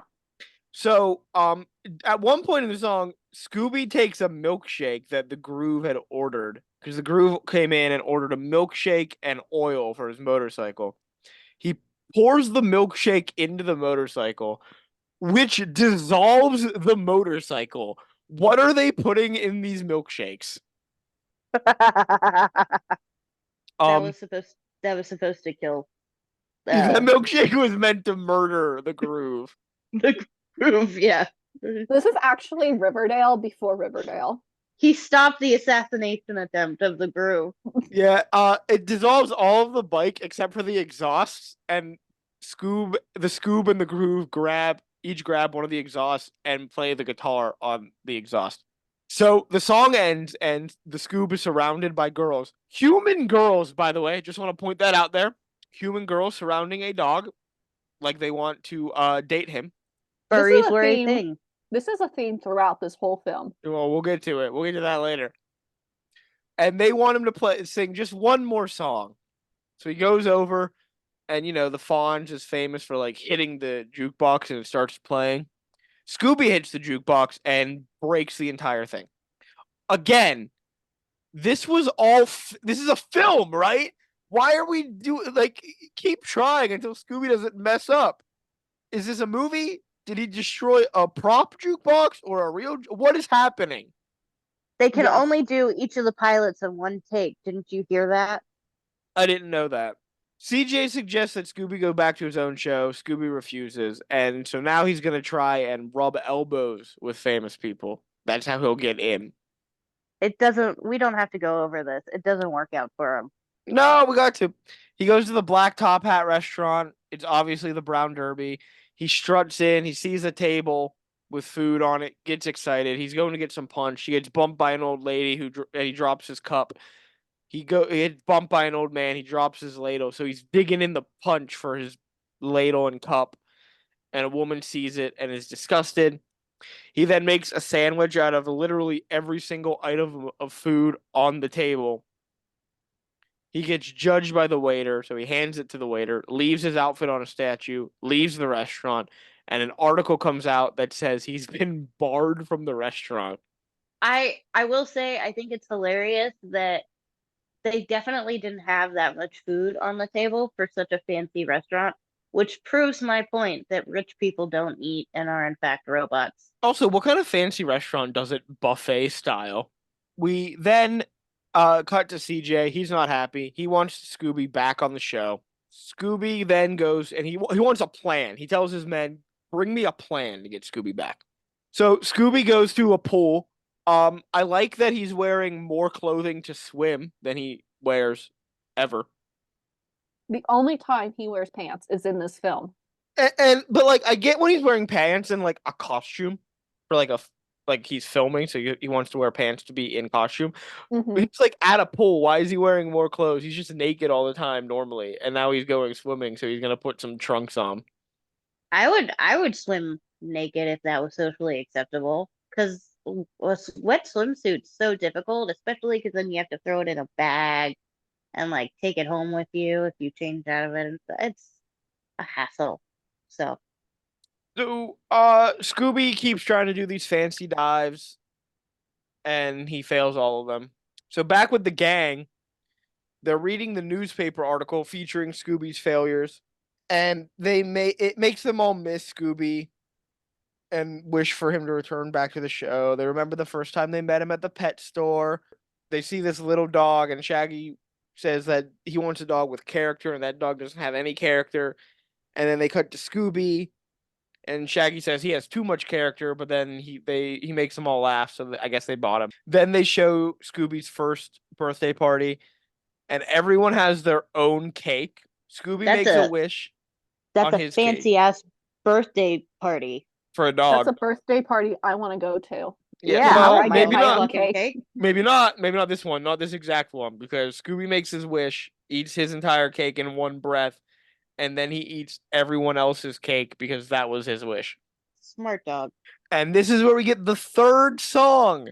So, at one point in the song, Scooby takes a milkshake that the Groove had ordered because the Groove came in and ordered a milkshake and oil for his motorcycle. He pours the milkshake into the motorcycle, which dissolves the motorcycle. What are they putting in these milkshakes? that Um, was supposed to kill the uh, milkshake was meant to murder the Groove. the groove. Yeah, This is actually Riverdale before Riverdale. he stopped the assassination attempt of the groove. Yeah, it dissolves all of the bike except for the exhausts, and the Scoob and the Groove each grab one of the exhausts and play the guitar on the exhaust. So the song ends, and the Scoob is surrounded by girls. Human girls, by the way, just want to point that out there. Human girls surrounding a dog, like they want to date him. This is Furries a were a theme. thing. This is a theme throughout this whole film. Well, we'll get to it. We'll get to that later. And they want him to sing just one more song. So he goes over, and the Fonz is famous for like hitting the jukebox and it starts playing. Scooby hits the jukebox and breaks the entire thing. Again, this is a film, right? Why are we keep trying until Scooby doesn't mess up? Is this a movie? Did he destroy a prop jukebox or a real? What is happening? They can Yes. only do each of the pilots in one take. Didn't you hear that? I didn't know that. CJ suggests that Scooby go back to his own show. Scooby refuses, and so now he's gonna try and rub elbows with famous people. That's how he'll get in. It doesn't. We don't have to go over this. It doesn't work out for him. No, we got to. He goes to the Black Top Hat restaurant. It's obviously the Brown Derby. He struts in. He sees a table with food on it. Gets excited. He's going to get some punch. He gets bumped by an old lady and he drops his cup. He gets bumped by an old man. He drops his ladle. So he's digging in the punch for his ladle and cup. And a woman sees it and is disgusted. He then makes a sandwich out of literally every single item of food on the table. He gets judged by the waiter, so he hands it to the waiter, leaves his outfit on a statue, leaves the restaurant, and an article comes out that says he's been barred from the restaurant. I will say I think it's hilarious that they definitely didn't have that much food on the table for such a fancy restaurant, which proves my point that rich people don't eat and are in fact robots. Also, what kind of fancy restaurant does it buffet style? We then cut to CJ. He's not happy. He wants Scooby back on the show. Scooby then goes and he wants a plan. He tells his men, "Bring me a plan to get Scooby back." So Scooby goes to a pool. I like that he's wearing more clothing to swim than he wears ever. The only time he wears pants is in this film. But like I get when he's wearing pants and like a costume for like he's filming, so he wants to wear pants to be in costume. Mhm. He's like at a pool. Why is he wearing more clothes? He's just naked all the time normally, and now he's going swimming, so he's gonna put some trunks on. I would swim naked if that was socially acceptable because a wet swimsuit's so difficult, especially because then you have to throw it in a bag and like take it home with you if you change out of it. It's a hassle. So So, Scooby keeps trying to do these fancy dives, and he fails all of them. So back with the gang, they're reading the newspaper article featuring Scooby's failures, and it makes them all miss Scooby and wish for him to return back to the show. They remember the first time they met him at the pet store. They see this little dog, and Shaggy says that he wants a dog with character, and that dog doesn't have any character. And then they cut to Scooby, And Shaggy says he has too much character, but then he makes them all laugh, so I guess they bought him. Then they show Scooby's first birthday party, and everyone has their own cake. Scooby That's makes a a wish that's on a his cake fancy ass birthday party. for a That's dog. a birthday party I want to go to. Yeah, Yeah, well, I get maybe my not. own fucking cake. Maybe not. Maybe not this one. Not this exact one, because Scooby makes his wish, eats his entire cake in one breath, and then he eats everyone else's cake because that was his wish. Smart dog. And this is where we get the third song,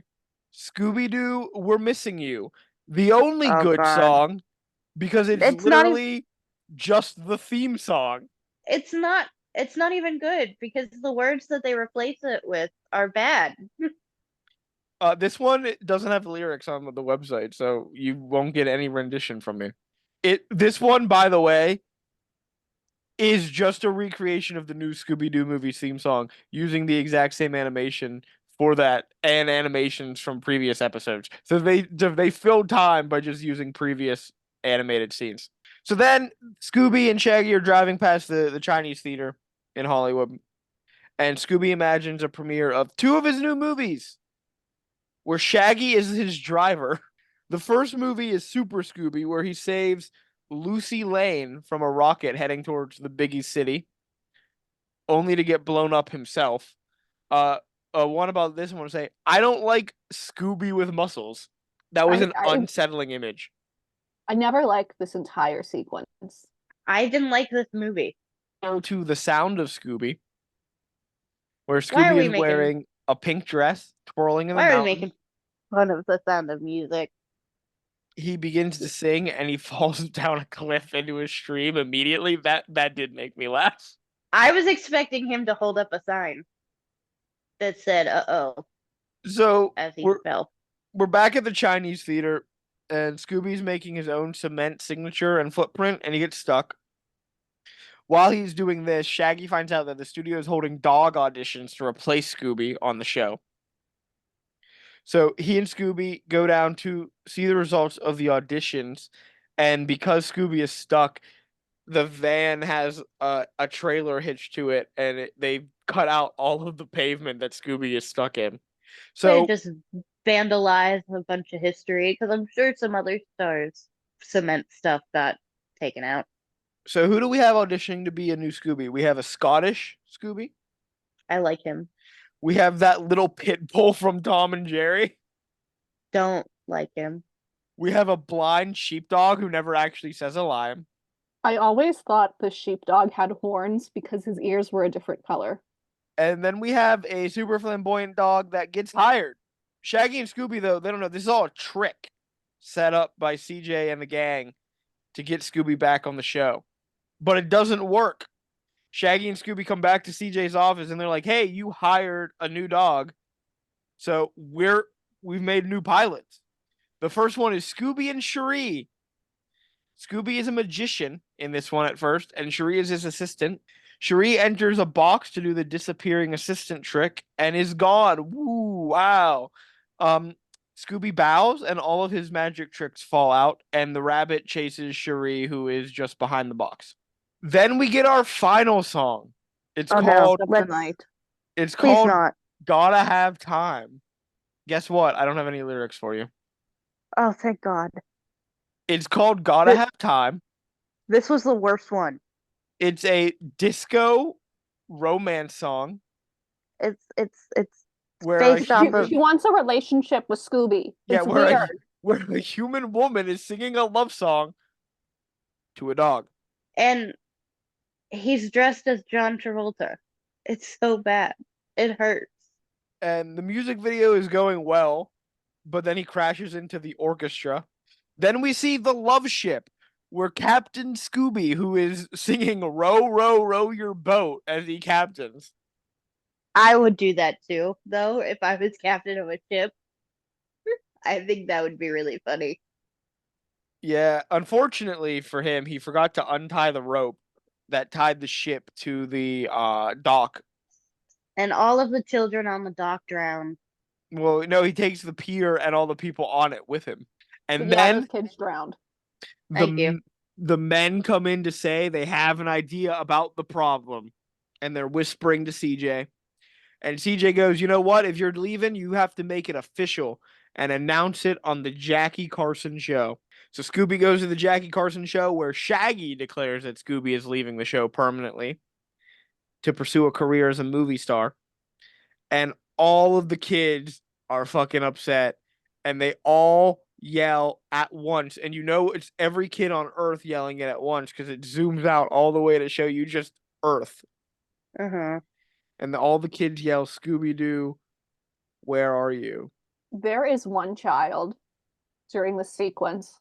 Scooby-Doo, We're Missing You. The only Oh, good God. song, because it's It's not even. literally just the theme song. It's not. It's not even good because the words that they replace it with are bad. This one doesn't have lyrics on the website, so you won't get any rendition from me. This one, by the way, is just a recreation of the new Scooby-Doo movie theme song using the exact same animation for that and animations from previous episodes. So they filled time by just using previous animated scenes. So then Scooby and Shaggy are driving past the Chinese theater in Hollywood, and Scooby imagines a premiere of two of his new movies where Shaggy is his driver. The first movie is Super Scooby, where he saves Lucy Lane from a rocket heading towards the Biggie city, only to get blown up himself. One about this, I want to say, I don't like Scooby with muscles. That was an unsettling image. I never liked this entire sequence. I didn't like this movie. Go to The Sound of Scooby, where Why are Scooby we is making? wearing a pink dress, twirling in the Why are we mountain. making fun of the Sound of Music? He begins to sing and he falls down a cliff into a stream immediately. That did make me laugh. I was expecting him to hold up a sign that said "uh-oh" So as he we're fell. back at the Chinese theater, and Scooby's making his own cement signature and footprint, and he gets stuck. While he's doing this, Shaggy finds out that the studio is holding dog auditions to replace Scooby on the show. So he and Scooby go down to see the results of the auditions, and because Scooby is stuck, the van has a trailer hitched to it, and they cut out all of the pavement that Scooby is stuck in. They So just vandalized a bunch of history because I'm sure some other stars' cement stuff got taken out. So who do we have auditioning to be a new Scooby? We have a Scottish Scooby. I like him. We have that little pit bull from Tom and Jerry. Don't like him. We have a blind sheepdog who never actually says a lie. I always thought the sheepdog had horns because his ears were a different color. And then we have a super flamboyant dog that gets hired. Shaggy and Scooby, though, they don't know. This is all a trick set up by CJ and the gang to get Scooby back on the show. But it doesn't work. Shaggy and Scooby come back to CJ's office and they're like, "Hey, you hired a new dog. So we've made new pilots." The first one is Scooby and Cherie. Scooby is a magician in this one at first, and Cherie is his assistant. Cherie enters a box to do the disappearing assistant trick and is gone. Woo, wow. Scooby bows and all of his magic tricks fall out, and the rabbit chases Cherie, who is just behind the box. Then we get our final song. It's called It's Please called not. Gotta Have Time. Guess what? I don't have any lyrics for you. Oh, thank God. It's called Gotta Th- Have Time. This was the worst one. It's a disco romance song It's where based a off human, of She wants a relationship with Scooby. yeah, It's where weird. where a human woman is singing a love song to a dog. and he's dressed as John Travolta. It's so bad. It hurts. And the music video is going well, but then he crashes into the orchestra. Then we see the love ship where Captain Scooby, who is singing Row, Row, Row Your Boat as he captains. I would do that too, though, if I was captain of a ship. I think that would be really funny. Yeah, unfortunately for him, he forgot to untie the rope that tied the ship to the dock. And all of the children on the dock drowned. Well, no, he takes the pier and all the people on it with him. And Yeah, then those kids drowned. Thank you. the men come in to say they have an idea about the problem. and they're whispering to CJ. And CJ goes, "You know what? If you're leaving, you have to make it official and announce it on the Jackie Carson show." So Scooby goes to the Jackie Carson show where Shaggy declares that Scooby is leaving the show permanently to pursue a career as a movie star. And all of the kids are fucking upset and they all yell at once. And it's every kid on Earth yelling it at once because it zooms out all the way to show you just Earth. Uh-huh. And all the kids yell, "Scooby-Doo, where are you?" There is one child during the sequence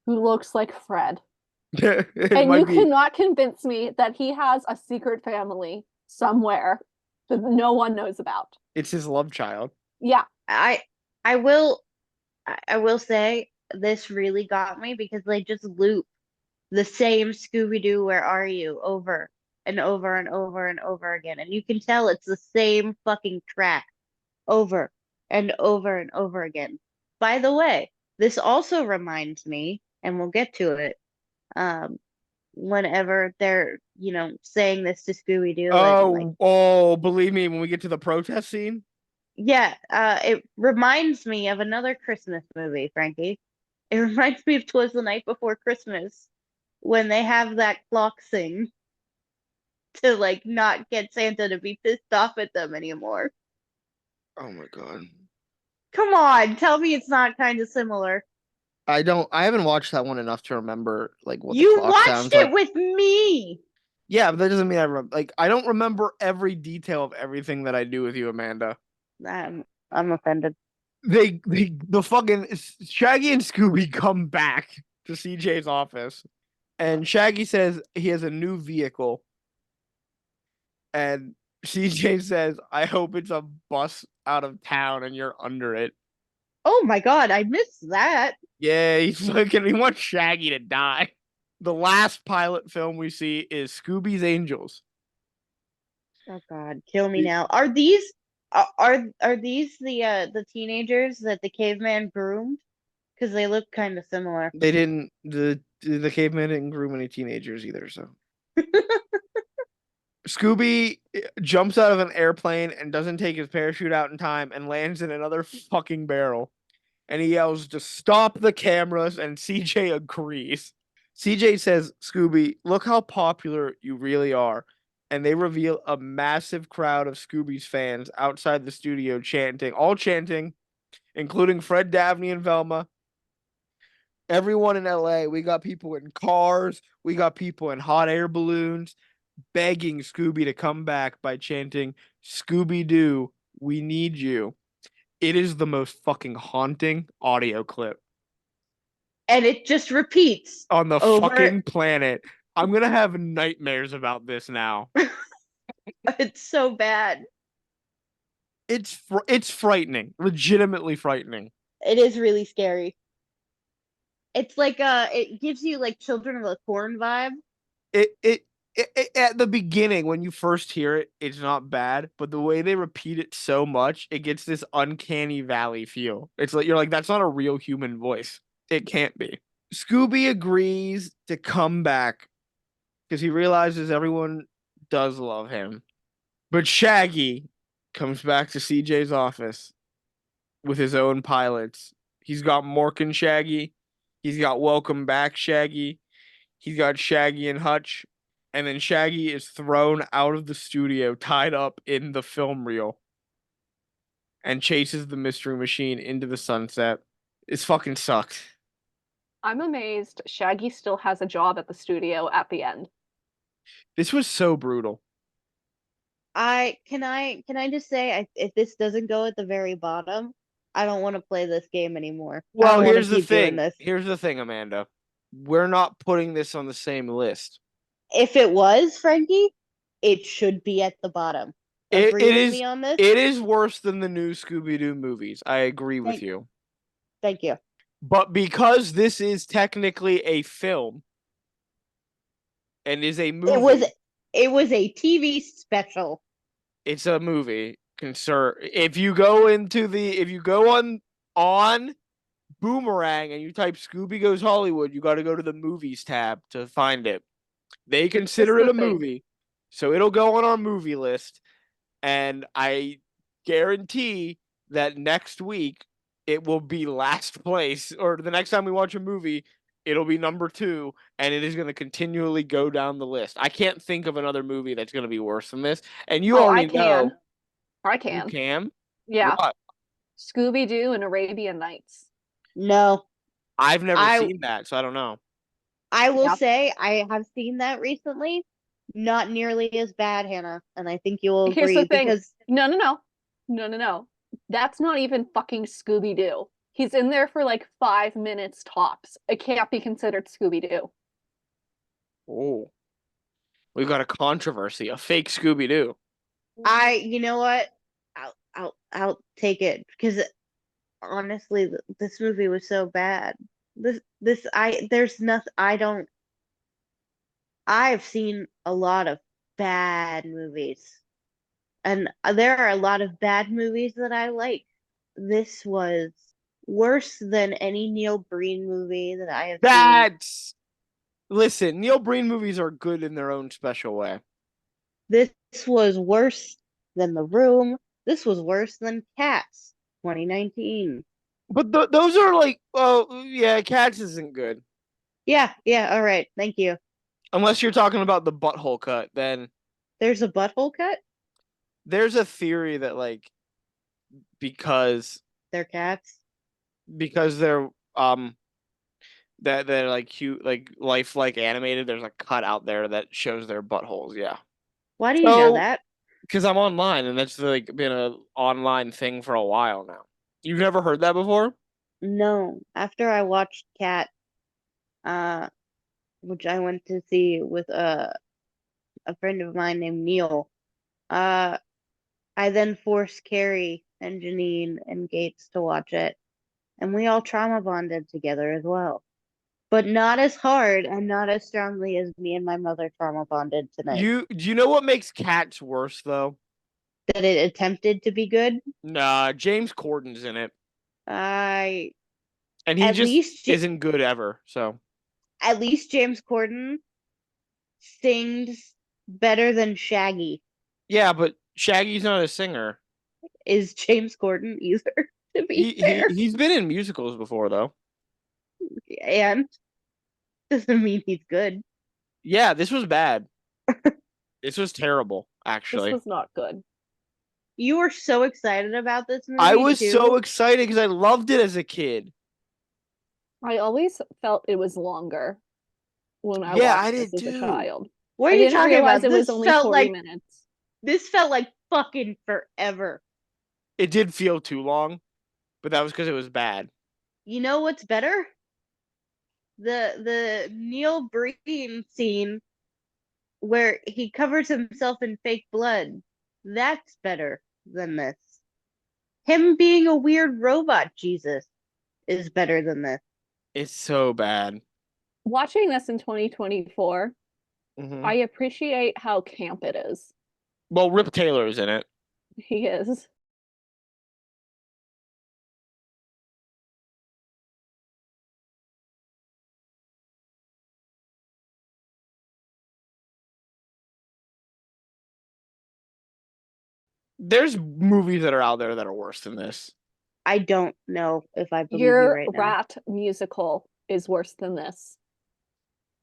who looks like Fred. It And might you be. cannot convince me that he has a secret family somewhere that no one knows about. It's his love child. Yeah. I will say this really got me because they just loop the same Scooby-Doo, where are you, over and over and over and over again. And you can tell it's the same fucking track over and over and over again. By the way, this also reminds me, and we'll get to it, whenever they're, saying this to Scooby-Doo and like, Believe me, when we get to the protest scene, yeah, it reminds me of another Christmas movie, Frankie. It reminds me of 'Twas the Night Before Christmas when they have that clock sing to like not get Santa to be pissed off at them anymore. oh my god. Come on, tell me it's not kind of similar. I haven't watched that one enough to remember like what the You clock watched sounds it like. with me. Yeah, but that doesn't mean I don't remember every detail of everything that I do with you, Amanda. I'm offended. The fucking Shaggy and Scooby come back to CJ's office, and Shaggy says he has a new vehicle, and CJ says, "I hope it's a bus out of town and you're under it." Oh my god, I missed that. Yeah, he wants Shaggy to die. The last pilot film we see is Scooby's Angels. Oh god, kill me now. Are these the teenagers that the caveman groomed? Because they look kind of similar. They didn't the caveman didn't groom any teenagers either, so Scooby jumps out of an airplane and doesn't take his parachute out in time and lands in another fucking barrel. And he yells to stop the cameras, and CJ agrees. CJ says, "Scooby, look how popular you really are." And they reveal a massive crowd of Scooby's fans outside the studio chanting, including Fred Dabney and Velma. Everyone in LA, we got people in cars, we got people in hot air balloons begging Scooby to come back by chanting, "Scooby-Doo, we need you." It is the most fucking haunting audio clip And it just repeats on the over. fucking planet. I'm gonna have nightmares about this now. It's so bad. It's frightening, legitimately frightening. It is really scary. It's like it gives you like Children of the Corn vibe. It at the beginning when you first hear it, it's not bad, but the way they repeat it so much, it gets this uncanny valley feel. It's like you're like, that's not a real human voice. It can't be. Scooby agrees to come back because he realizes everyone does love him. But Shaggy comes back to CJ's office with his own pilots. He's got Mork and Shaggy. He's got Welcome Back Shaggy. He's got Shaggy and Hutch. And then Shaggy is thrown out of the studio, tied up in the film reel, and chases the mystery machine into the sunset. It's fucking sucked. I'm amazed Shaggy still has a job at the studio at the end. This was so brutal. Can I just say, if this doesn't go at the very bottom, I don't want to play this game anymore. Well, I don't here's the keep doing thing. this. Here's the thing, Amanda. We're not putting this on the same list. If it was, Frankie, it should be at the bottom. Agree with me on this? It is worse than the new Scooby-Doo movies. I agree with you. Thank you. But because this is technically a film and is a movie, it was a TV special. it's a movie. If you go on Boomerang and you type Scooby Goes Hollywood, you got to go to the movies tab to find it. They consider it a movie. So it'll go on our movie list, and I guarantee that next week it will be last place, or the next time we watch a movie, it'll be number 2, and it is going to continually go down the list. I can't think of another movie that's going to be worse than this, and you Oh, I already know can. I you can. can. Yeah. What? Scooby-Doo and Arabian Nights. No, I've never I seen that, so I don't know. I will Yeah. say I have seen that recently. Not nearly as bad, Hannah, and I think you will Here's agree the thing. because No. That's not even fucking Scooby-Doo. He's in there for like 5 minutes tops. It can't be considered Scooby-Doo. Oh, we've got a controversy, a fake Scooby-Doo. you know what? I'll take it because honestly, this movie was so bad. There's nothing. I've seen a lot of bad movies, and there are a lot of bad movies that I like. This was worse than any Neil Breen movie that I have seen. That's Listen, Neil Breen movies are good in their own special way. This was worse than The Room. This was worse than Cats 2019. But those are like, well, yeah, Cats isn't good. Yeah, all right. Thank you. Unless you're talking about the butthole cut, then There's a butthole cut? there's a theory that like because They're cats. because they're that they're like cute, like lifelike animated, there's a cut out there that shows their buttholes, yeah. Why do you know So that? because I'm online and that's like been a online thing for a while now. You've never heard that before? No. After I watched Cat, uh, which I went to see with a friend of mine named Neil, uh, I then forced Carrie and Janine and Gates to watch it, and we all trauma bonded together as well. But not as hard and not as strongly as me and my mother trauma bonded tonight. Do you know what makes Cats worse though? That it attempted to be good. Nah, James Corden's in it, I and he at just least isn't good ever. So at least James Corden sings better than Shaggy. yeah, but Shaggy's not a singer. Is James Corden either, to be fair. He's been in musicals before though. And doesn't mean he's good. Yeah, this was bad. This was terrible, This actually. was not good. You were so excited about this movie I was too. so excited because I loved it as a kid. I always felt it was longer when I Yeah, watched I this did as a too. child. What are I you didn't talking realize about? it was only 40 minutes. This felt like fucking forever. It did feel too long, but that was because it was bad. You know what's better? The Neil Breen scene where he covers himself in fake blood. That's better than this. Him being a weird robot Jesus is better than this. It's so bad. Watching this in 2024, Hmm. I appreciate how camp it is. Well, Rip Taylor's in it. He is. There's movies that are out there that are worse than this. I don't know if I believe you Your right now. rat musical is worse than this.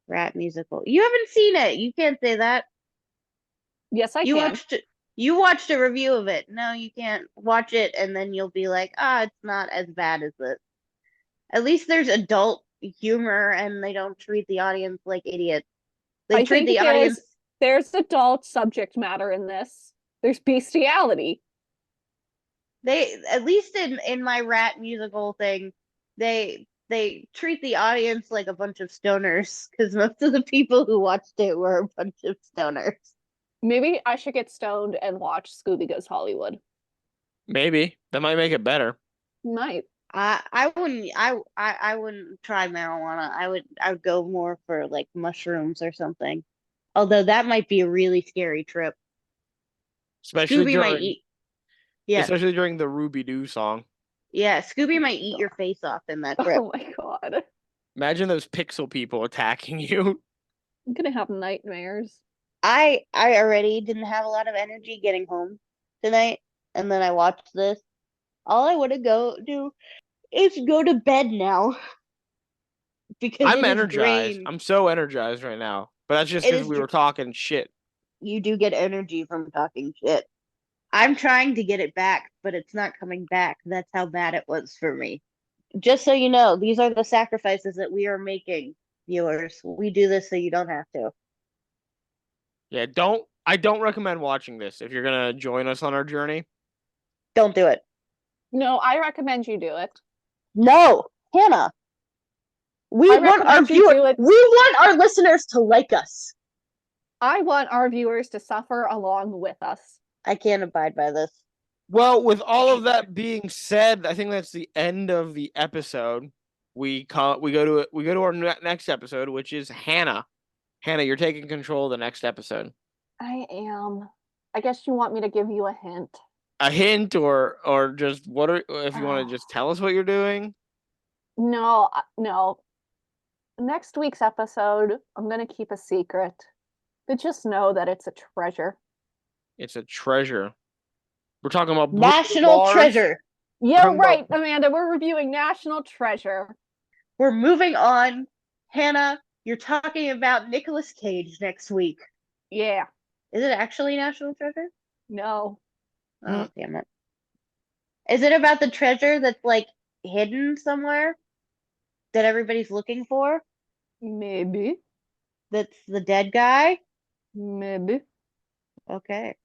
Rat musical. You haven't seen it. You can't say that. Yes, I You can. watched it. You watched a review of it. No, you can't watch it and then you'll be like, it's not as bad as this. At least there's adult humor and they don't treat the audience like idiots. They I treat think the audience. there's adult subject matter in this. There's bestiality. They at least in my rat musical thing, they treat the audience like a bunch of stoners because most of the people who watched it were a bunch of stoners. Maybe I should get stoned and watch Scooby Goes Hollywood. Maybe that might make it better. Might. I wouldn't try marijuana. I would go more for like mushrooms or something. Although that might be a really scary trip. Especially Scooby might during eat. Yeah, especially during the Ruby Doo song. yeah. Scooby might eat your face off in that trip. Oh my god. Imagine those pixel people attacking you. I'm gonna have nightmares. I already didn't have a lot of energy getting home tonight, and then I watched this. All I want to go do is go to bed now because I'm it is energized. drained. I'm so energized right now. But that's just It because is. we were talking shit. You do get energy from talking shit. I'm trying to get it back, but it's not coming back. That's how bad it was for me. Just so you know, these are the sacrifices that we are making, viewers. We do this so you don't have to. Yeah, I don't recommend watching this if you're gonna join us on our journey. Don't do it. No, I recommend you do it. No, Hannah. We I want our recommend you viewer. do it. We want our listeners to like us. I want our viewers to suffer along with us. I can't abide by this. Well, with all of that being said, I think that's the end of the episode. We go to our next episode, which is Hannah. Hannah, you're taking control of the next episode. I am. I guess you want me to give you a hint. A hint, or just if you want to just tell us what you're doing. No, no. Next week's episode, I'm going to keep a secret. But just know that it's a treasure. It's a treasure. We're talking about National bars. treasure. Yeah, Talking right, about- Amanda. We're reviewing National Treasure. We're moving on. Hannah, you're talking about Nicolas Cage next week. Yeah. Is it actually National Treasure? No. Oh, damn it. Is it about the treasure that's like hidden somewhere that everybody's looking for? Maybe. That's the dead guy? Maybe. Okay.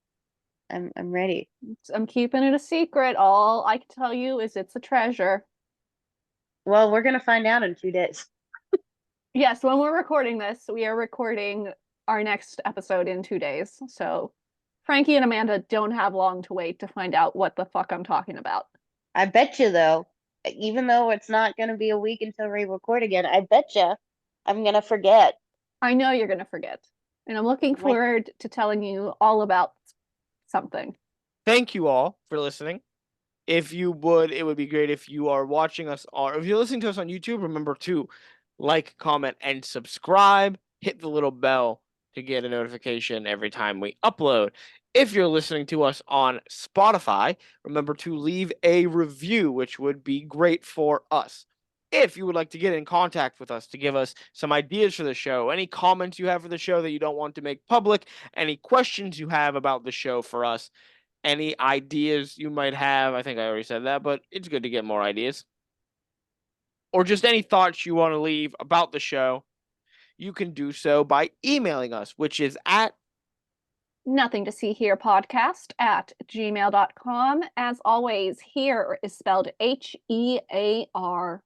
I'm ready. I'm keeping it a secret. All I can tell you is it's a treasure. Well, we're gonna find out in 2 days. Yes, when we're recording this, we are recording our next episode in 2 days. So Frankie and Amanda don't have long to wait to find out what the fuck I'm talking about. I bet you though, even though it's not gonna be a week until we record again, I bet you I'm gonna forget. I know you're going to forget. And I'm looking forward to telling you all about something. Thank you all for listening. If you would, it would be great if you are watching us, or if you're listening to us on YouTube, remember to like, comment, and subscribe. Hit the little bell to get a notification every time we upload. If you're listening to us on Spotify, remember to leave a review, which would be great for us. If you would like to get in contact with us to give us some ideas for the show, any comments you have for the show that you don't want to make public, any questions you have about the show for us, any ideas you might have, I think I already said that, but it's good to get more ideas. Or just any thoughts you want to leave about the show, you can do so by emailing us, which is at Nothing to see here podcast at gmail.com. As always, here is spelled HEAR.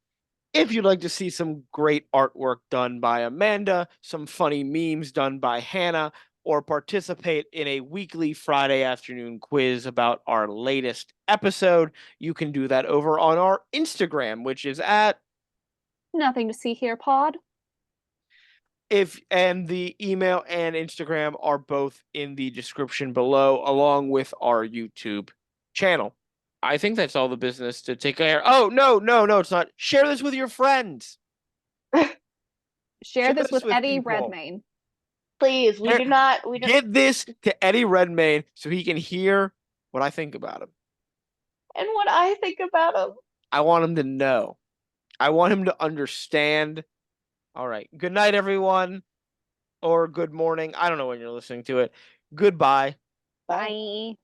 If you'd like to see some great artwork done by Amanda, some funny memes done by Hannah, or participate in a weekly Friday afternoon quiz about our latest episode, you can do that over on our Instagram, which is at Nothing to see here pod. And the email and Instagram are both in the description below, along with our YouTube channel. I think that's all the business to take care. Oh, no, it's not. Share this with your friends. Share this with Eddie people. Redmayne. Please, we do not. Get this to Eddie Redmayne so he can hear what I think about him. And what I think about him. I want him to know. I want him to understand. All right. Good night, everyone. Or good morning. I don't know when you're listening to it. Goodbye. Bye.